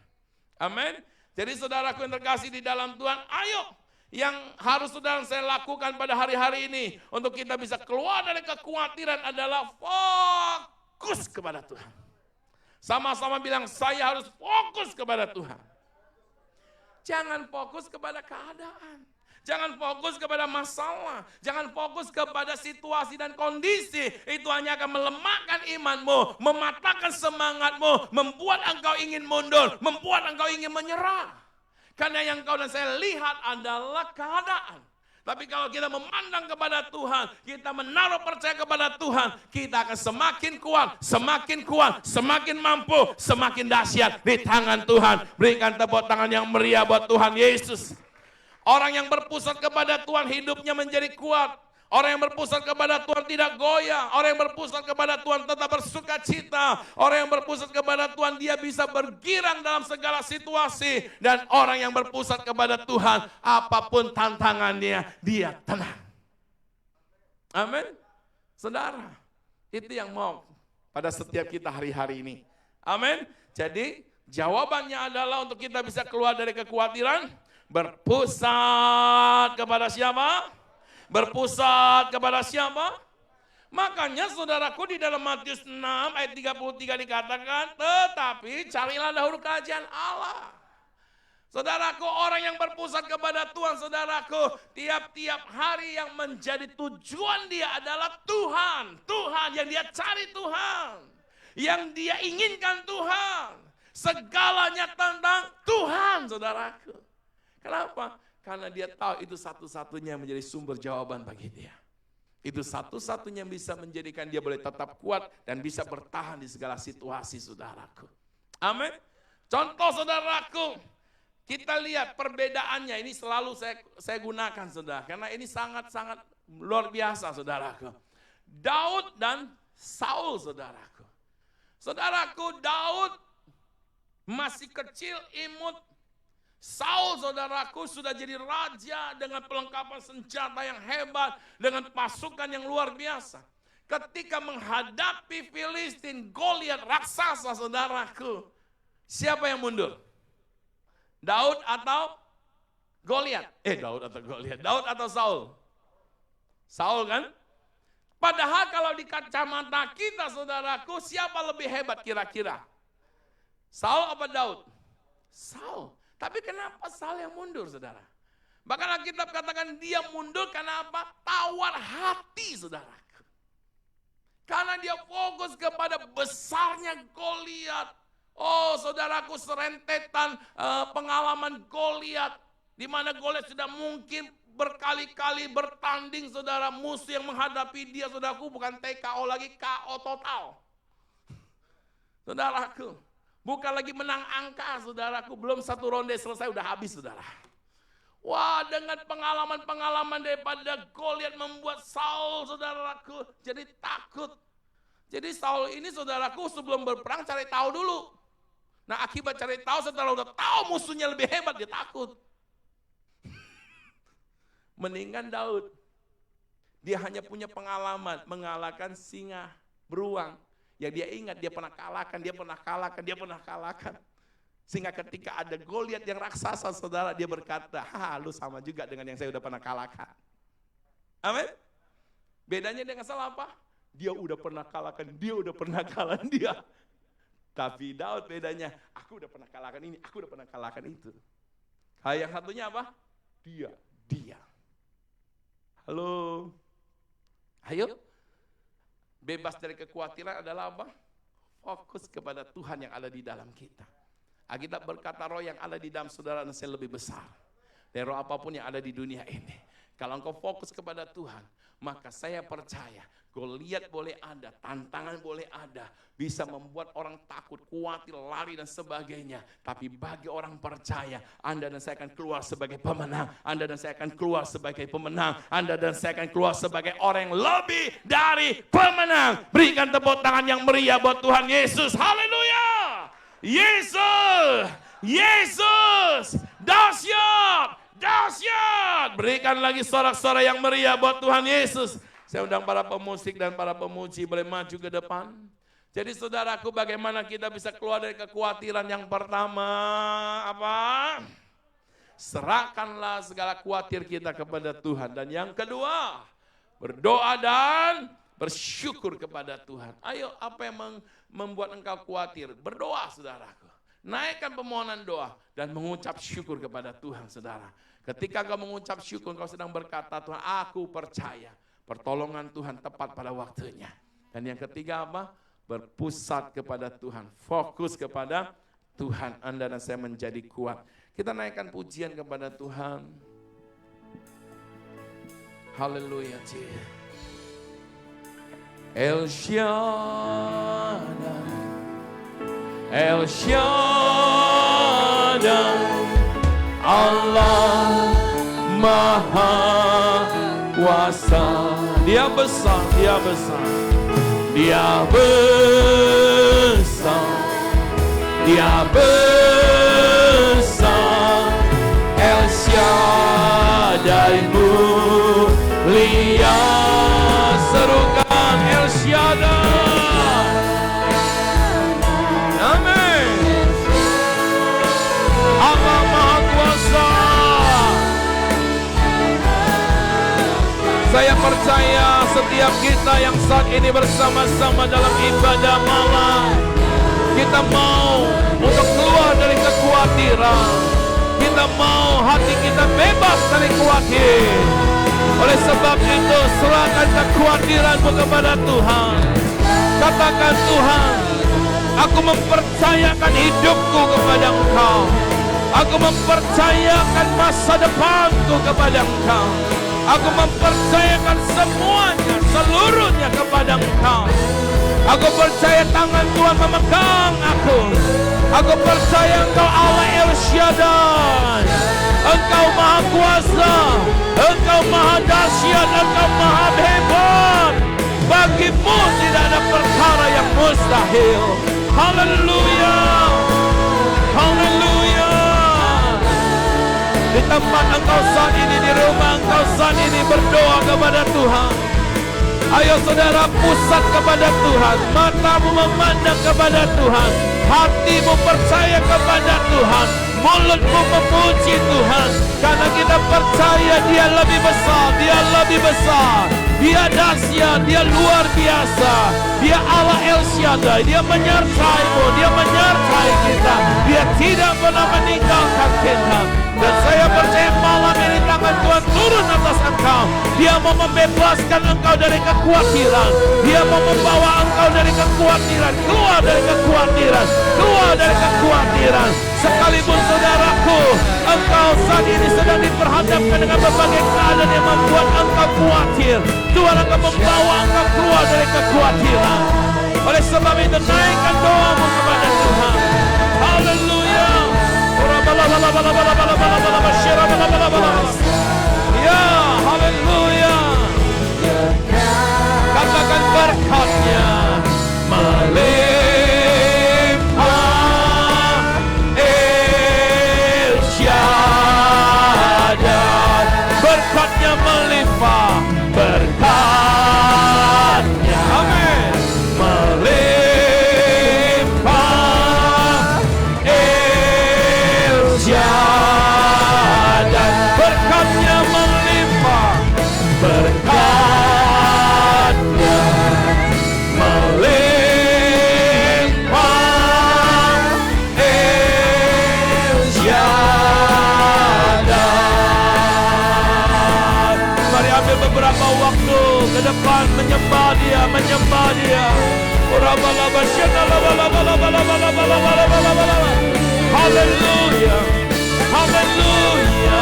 Amin. Jadi saudaraku yang terkasih di dalam Tuhan, ayo. Yang harus saudara saya lakukan pada hari-hari ini untuk kita bisa keluar dari kekhawatiran adalah fokus kepada Tuhan. Sama-sama bilang, saya harus fokus kepada Tuhan. Jangan fokus kepada keadaan. Jangan fokus kepada masalah. Jangan fokus kepada situasi dan kondisi. Itu hanya akan melemahkan imanmu, mematahkan semangatmu, membuat engkau ingin mundur, membuat engkau ingin menyerah. Karena yang kau dan saya lihat adalah keadaan. Tapi kalau kita memandang kepada Tuhan, kita menaruh percaya kepada Tuhan, kita akan semakin kuat, semakin mampu, semakin dahsyat di tangan Tuhan. Berikan tepuk tangan yang meriah buat Tuhan Yesus. Orang yang berpusat kepada Tuhan hidupnya menjadi kuat. Orang yang berpusat kepada Tuhan tidak goyah. Orang yang berpusat kepada Tuhan tetap bersuka cita. Orang yang berpusat kepada Tuhan dia bisa bergirang dalam segala situasi. Dan orang yang berpusat kepada Tuhan apapun tantangannya dia tenang. Amin. Saudara, itu yang mau pada setiap kita hari-hari ini. Amin. Jadi jawabannya adalah untuk kita bisa keluar dari kekhawatiran. Berpusat kepada siapa? Berpusat kepada siapa? Makanya saudaraku di dalam Matius 6 ayat 33 dikatakan, tetapi carilah dahulu kerajaan Allah. Saudaraku, orang yang berpusat kepada Tuhan, saudaraku, tiap-tiap hari yang menjadi tujuan dia adalah Tuhan. Tuhan yang dia cari Tuhan. Yang dia inginkan Tuhan. Segalanya tentang Tuhan, saudaraku. Kenapa? Karena dia tahu itu satu-satunya menjadi sumber jawaban bagi dia. Itu satu-satunya yang bisa menjadikan dia boleh tetap kuat dan bisa bertahan di segala situasi, saudaraku. Amin. Contoh, saudaraku, kita lihat perbedaannya. Ini selalu saya gunakan, saudara. Karena ini sangat-sangat luar biasa, saudaraku. Daud dan Saul, saudaraku. Saudaraku, Daud masih kecil, imut. Saul, saudaraku, sudah jadi raja dengan perlengkapan senjata yang hebat, dengan pasukan yang luar biasa. Ketika menghadapi Filistin, Goliat raksasa, saudaraku, siapa yang mundur? Daud atau Goliat? Daud atau Goliat? Daud atau Saul? Saul kan? Padahal kalau di kacamata kita, saudaraku, siapa lebih hebat kira-kira? Saul apa Daud? Saul. Tapi kenapa Saul yang mundur, saudara? Bahkan Alkitab katakan dia mundur karena apa? Tawar hati, saudara. Karena dia fokus kepada besarnya Goliat. Oh, saudaraku, serentetan pengalaman Goliat, di mana Goliat sudah mungkin berkali-kali bertanding, saudara. Musuh yang menghadapi dia, saudaraku, bukan TKO lagi, KO total. Saudaraku, bukan lagi menang angka, saudaraku. Belum satu ronde selesai, udah habis, saudara. Wah, dengan pengalaman-pengalaman daripada Goliat membuat Saul, saudaraku, jadi takut. Jadi Saul ini, saudaraku, sebelum berperang cari tahu dulu. Nah, akibat cari tahu, setelah udah tahu musuhnya lebih hebat, dia takut. Mendingan Daud. Dia hanya punya pengalaman mengalahkan singa beruang. Yang dia ingat, dia pernah kalahkan. Sehingga ketika ada Goliat yang raksasa, saudara, dia berkata, lu sama juga dengan yang saya udah pernah kalahkan. Amin. Bedanya dengan salah apa? Dia udah pernah kalahkan, dia udah pernah kalahkan dia. Tapi Daud bedanya, aku udah pernah kalahkan ini, aku udah pernah kalahkan itu. Yang satunya apa? Dia. Halo. Ayo. Bebas dari kekhawatiran adalah apa? Fokus kepada Tuhan yang ada di dalam kita. Alkitab berkata roh yang ada di dalam saudara saya lebih besar dari roh apapun yang ada di dunia ini. Kalau engkau fokus kepada Tuhan, maka saya percaya Goliat boleh ada, tantangan boleh ada, bisa membuat orang takut, khawatir, lari dan sebagainya. Tapi bagi orang percaya, Anda dan saya akan keluar sebagai pemenang. Anda dan saya akan keluar sebagai pemenang. Anda dan saya akan keluar sebagai orang yang lebih dari pemenang. Berikan tepuk tangan yang meriah buat Tuhan Yesus. Haleluya! Yesus, dahsyat. Berikan lagi sorak-sorai yang meriah buat Tuhan Yesus. Saya undang para pemusik dan para pemuji boleh maju ke depan. Jadi saudaraku, bagaimana kita bisa keluar dari kekhawatiran? Yang pertama, apa? Serahkanlah segala khawatir kita kepada Tuhan. Dan yang kedua, berdoa dan bersyukur kepada Tuhan. Ayo, apa yang membuat engkau khawatir? Berdoa, saudaraku. Naikkan permohonan doa dan mengucap syukur kepada Tuhan, saudara. Ketika engkau mengucap syukur, engkau sedang berkata, Tuhan, aku percaya pertolongan Tuhan tepat pada waktunya. Dan yang ketiga apa? Berpusat kepada Tuhan. Fokus kepada Tuhan. Anda dan saya menjadi kuat. Kita naikkan pujian kepada Tuhan. Haleluya. El Shaddai, El Shaddai, Allah Maha Kuasa. Dia besar, Dia besar, Dia besar, Dia besar. El Shaddai mulia. Serukan El Shaddai. Amin. Allah Maha Kuasa. Saya percaya setiap kita yang saat ini bersama-sama dalam ibadah malam, kita mau untuk keluar dari kekhawatiran. Kita mau hati kita bebas dari khawatir. Oleh sebab itu, serahkan kekhawatiranmu kepada Tuhan. Katakan, Tuhan, aku mempercayakan hidupku kepada Engkau. Aku mempercayakan masa depanku kepada Engkau. Aku mempercayakan semuanya, seluruhnya kepada Engkau. Aku percaya tangan Tuhan memegang aku. Aku percaya Engkau Allah El Shaddai. Engkau Maha Kuasa. Engkau Maha Dahsyat. Engkau Maha Hebat. Bagimu tidak ada perkara yang mustahil. Haleluya. Haleluya. tempat engkau saat ini, di rumah engkau saat ini berdoa kepada Tuhan. Ayo saudara pusat kepada Tuhan, matamu memandang kepada Tuhan, hatimu percaya kepada Tuhan, mulutmu memuji Tuhan, karena kita percaya Dia lebih besar, Dia lebih besar, Dia dahsyat, Dia luar biasa, Dia Allah El Shaddai, Dia menyertaimu, Dia menyertai kita, Dia tidak pernah meninggalkan kita. Dan saya percaya malam ini tangan Tuhan turun atas engkau. Dia mau membebaskan engkau dari kekhawatiran. Dia mau membawa engkau dari kekhawatiran, keluar dari kekhawatiran, keluar dari kekhawatiran. Sekalipun saudaraku, engkau saat ini sedang diperhadapkan dengan berbagai keadaan yang membuat engkau khawatir, Tuhan akan membawa engkau keluar dari kekhawatiran. Oleh sebab itu naikkan doamu kepada Tuhan. Haleluya. Ya, haleluya. Katakan berkatnya melimpah, El Shaddai. Berkatnya melimpah, berkatnya, amin, melimpah, El Shaddai. Berkatnya melimpah, berkatnya melimpah, El Shaddai. Mari ambil beberapa waktu ke depan menyembah Dia, menyembah Dia. Haleluya, haleluya.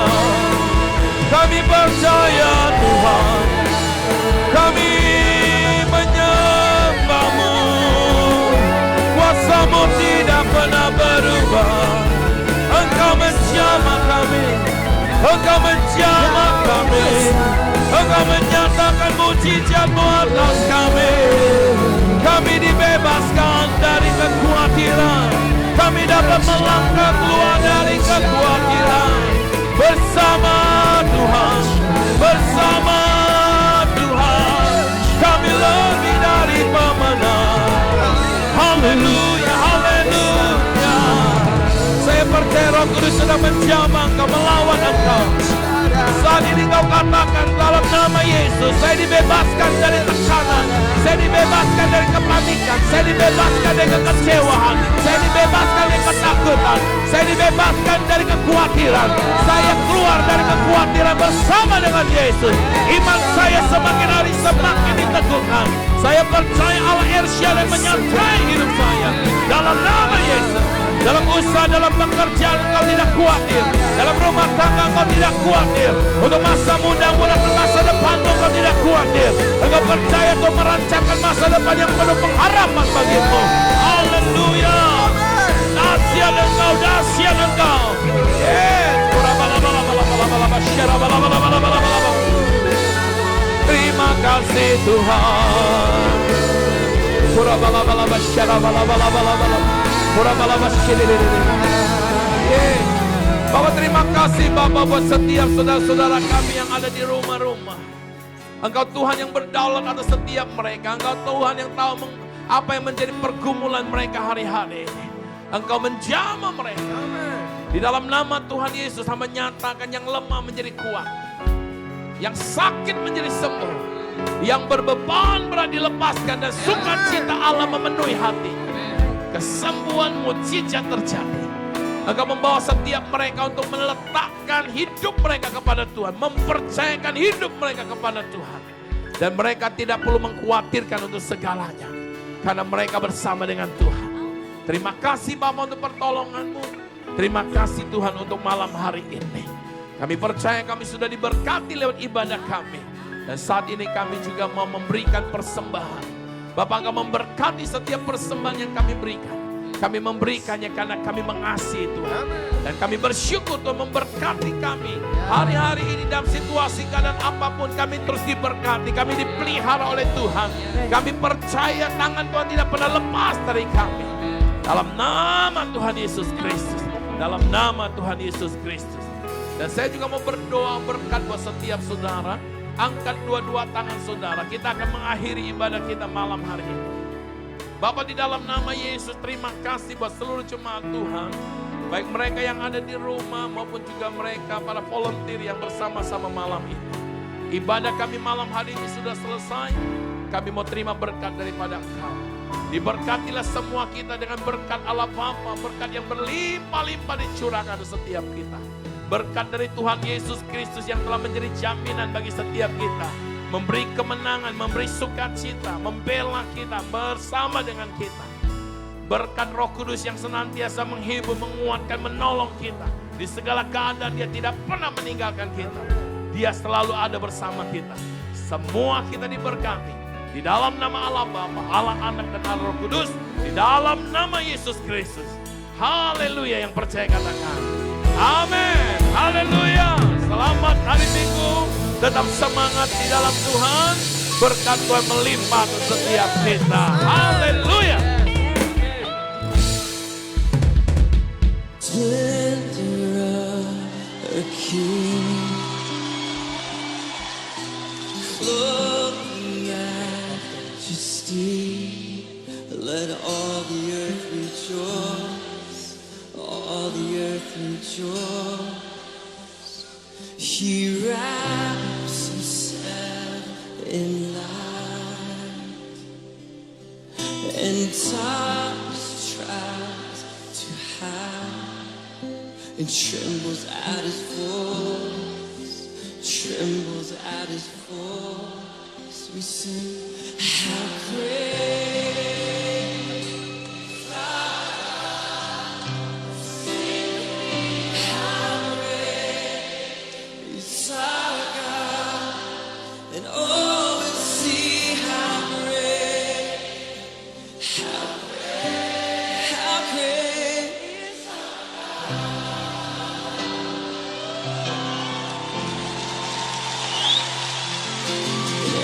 Kami percaya Tuhan, kami menyembah-Mu. Kuasa-Mu tidak pernah berubah. Engkau menjamah kami, Engkau menjamah kami, Engkau menyatakan mujizat-Mu atas kami. Kami dibebaskan dari kekhawatiran, kami dapat melangkah keluar dari kekhawatiran. Bersama Tuhan, bersama Tuhan, kami lebih dari pemenang. Haleluya, haleluya. Saya percaya Roh Kudus sedang menjamah engkau, melawan engkau. Saat ini kau katakan dalam nama Yesus, saya dibebaskan dari tekanan, saya dibebaskan dari kepanikan, saya dibebaskan dari kekecewaan, saya dibebaskan dari ketakutan, saya dibebaskan dari kekhawatiran. Saya keluar dari kekhawatiran bersama dengan Yesus. Iman saya semakin hari semakin diteguhkan. Saya percaya Allah El Shaddai menyertai hidup saya. Dalam nama Yesus, dalam usaha, dalam pekerjaan engkau tidak khawatir, dalam rumah tangga engkau tidak khawatir, untuk masa mudamu dan masa depanmu engkau tidak khawatir. Engkau percaya Tuhan merancangkan masa depan yang penuh pengharapan bagimu. Haleluya. Dahsyat engkau, dahsyat engkau. Terima kasih Tuhan. Bapak terima kasih Bapak buat setiap saudara-saudara kami yang ada di rumah-rumah. Engkau Tuhan yang berdaulat atas setiap mereka. Engkau Tuhan yang tahu apa yang menjadi pergumulan mereka hari-hari ini. Engkau menjamah mereka. Di dalam nama Tuhan Yesus, hamba nyatakan yang lemah menjadi kuat, yang sakit menjadi sembuh, yang berbeban berat dilepaskan, dan sukacita Allah memenuhi hati. Kesembuhan mujizat terjadi. Engkau membawa setiap mereka untuk meletakkan hidup mereka kepada Tuhan, mempercayakan hidup mereka kepada Tuhan, dan mereka tidak perlu mengkhawatirkan untuk segalanya, karena mereka bersama dengan Tuhan. Terima kasih Bapa untuk pertolongan-Mu. Terima kasih Tuhan untuk malam hari ini. Kami percaya kami sudah diberkati lewat ibadah kami. Dan saat ini kami juga mau memberikan persembahan. Bapak Engkau memberkati setiap persembahan yang kami berikan. Kami memberikannya karena kami mengasihi Tuhan. Dan kami bersyukur Tuhan memberkati kami. Hari-hari ini dalam situasi keadaan apapun kami terus diberkati. Kami dipelihara oleh Tuhan. Kami percaya tangan Tuhan tidak pernah lepas dari kami. Dalam nama Tuhan Yesus Kristus. Dalam nama Tuhan Yesus Kristus. Dan saya juga mau berdoa berkat buat setiap saudara. Angkat dua-dua tangan saudara. Kita akan mengakhiri ibadah kita malam hari ini. Bapa, di dalam nama Yesus, terima kasih buat seluruh jemaat Tuhan. Baik mereka yang ada di rumah maupun juga mereka para volunteer yang bersama-sama malam ini. Ibadah kami malam hari ini sudah selesai. Kami mau terima berkat daripada Engkau. Diberkatilah semua kita dengan berkat Allah Bapa, berkat yang berlimpah-limpah dicurahkan di setiap kita. Berkat dari Tuhan Yesus Kristus yang telah menjadi jaminan bagi setiap kita. Memberi kemenangan, memberi sukacita, membela kita bersama dengan kita. Berkat Roh Kudus yang senantiasa menghibur, menguatkan, menolong kita. Di segala keadaan Dia tidak pernah meninggalkan kita. Dia selalu ada bersama kita. Semua kita diberkati. Di dalam nama Allah Bapa, Allah Anak dan Allah Roh Kudus. Di dalam nama Yesus Kristus. Haleluya, yang percaya katakan amin. Haleluya. Selamat hari Minggu. Tetap semangat di dalam Tuhan. Berkat Tuhan melimpah untuk setiap kita. Haleluya. Splendor of a king, clothed in majesty, let all the earth rejoice, all the earth rejoice. He wraps himself in light, and darkness tries to hide, and trembles at his voice, trembles at his voice. We sing, how great thou art. Sing, how great is our God, and oh, we'll see how great, how great, how great is our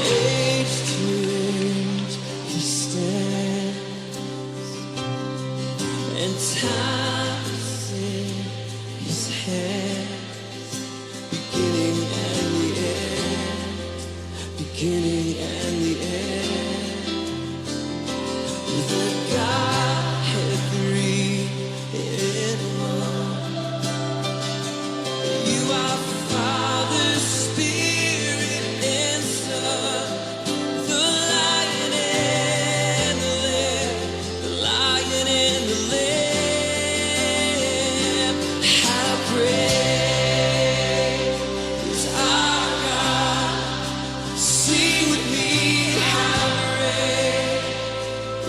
age to age He stands, and time is in His hands, beginning and the end, beginning and the end. The Godhead three in one. You are Father, Spirit, and Son. The Lion and the Lamb, the Lion and the Lamb. How great is our God? Sing with me, how great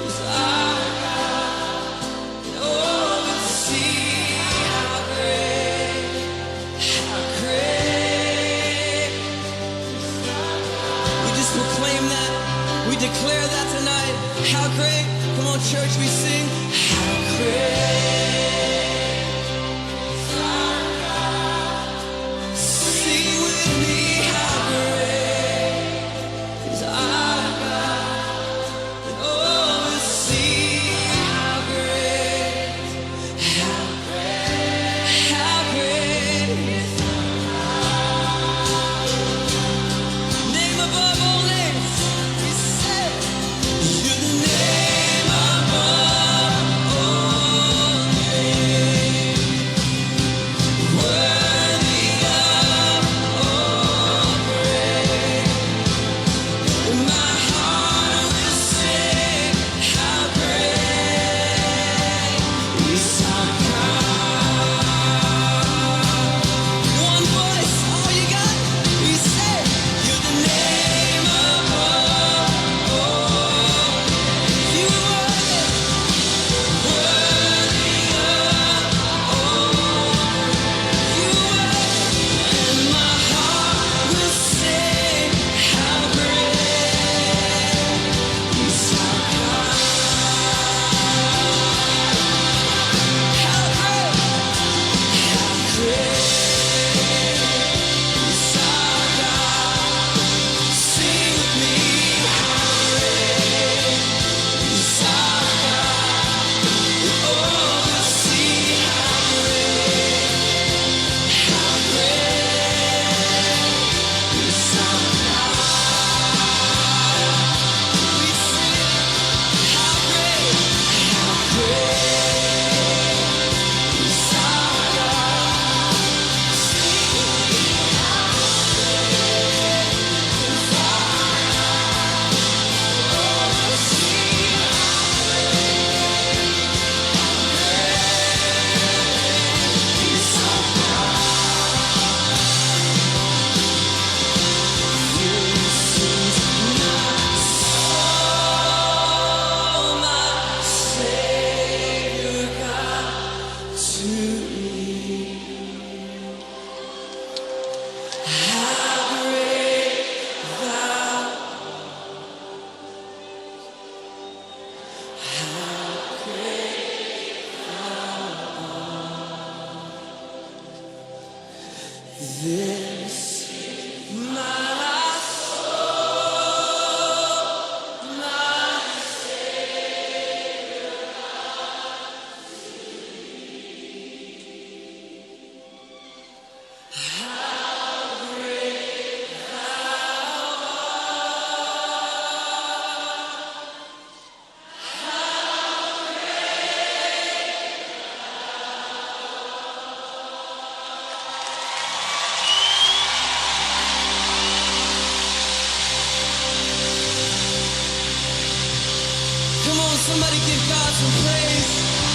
is our God? And oh, we'll see how great, how great. We just proclaim that. We declare that tonight. How great. Come on, church, we sing. How great is our God. Sing with me. How great is our God. And oh, we'll see how great, how great, how great is name above all names. We say, you're the name above all names. somebody give God some praise.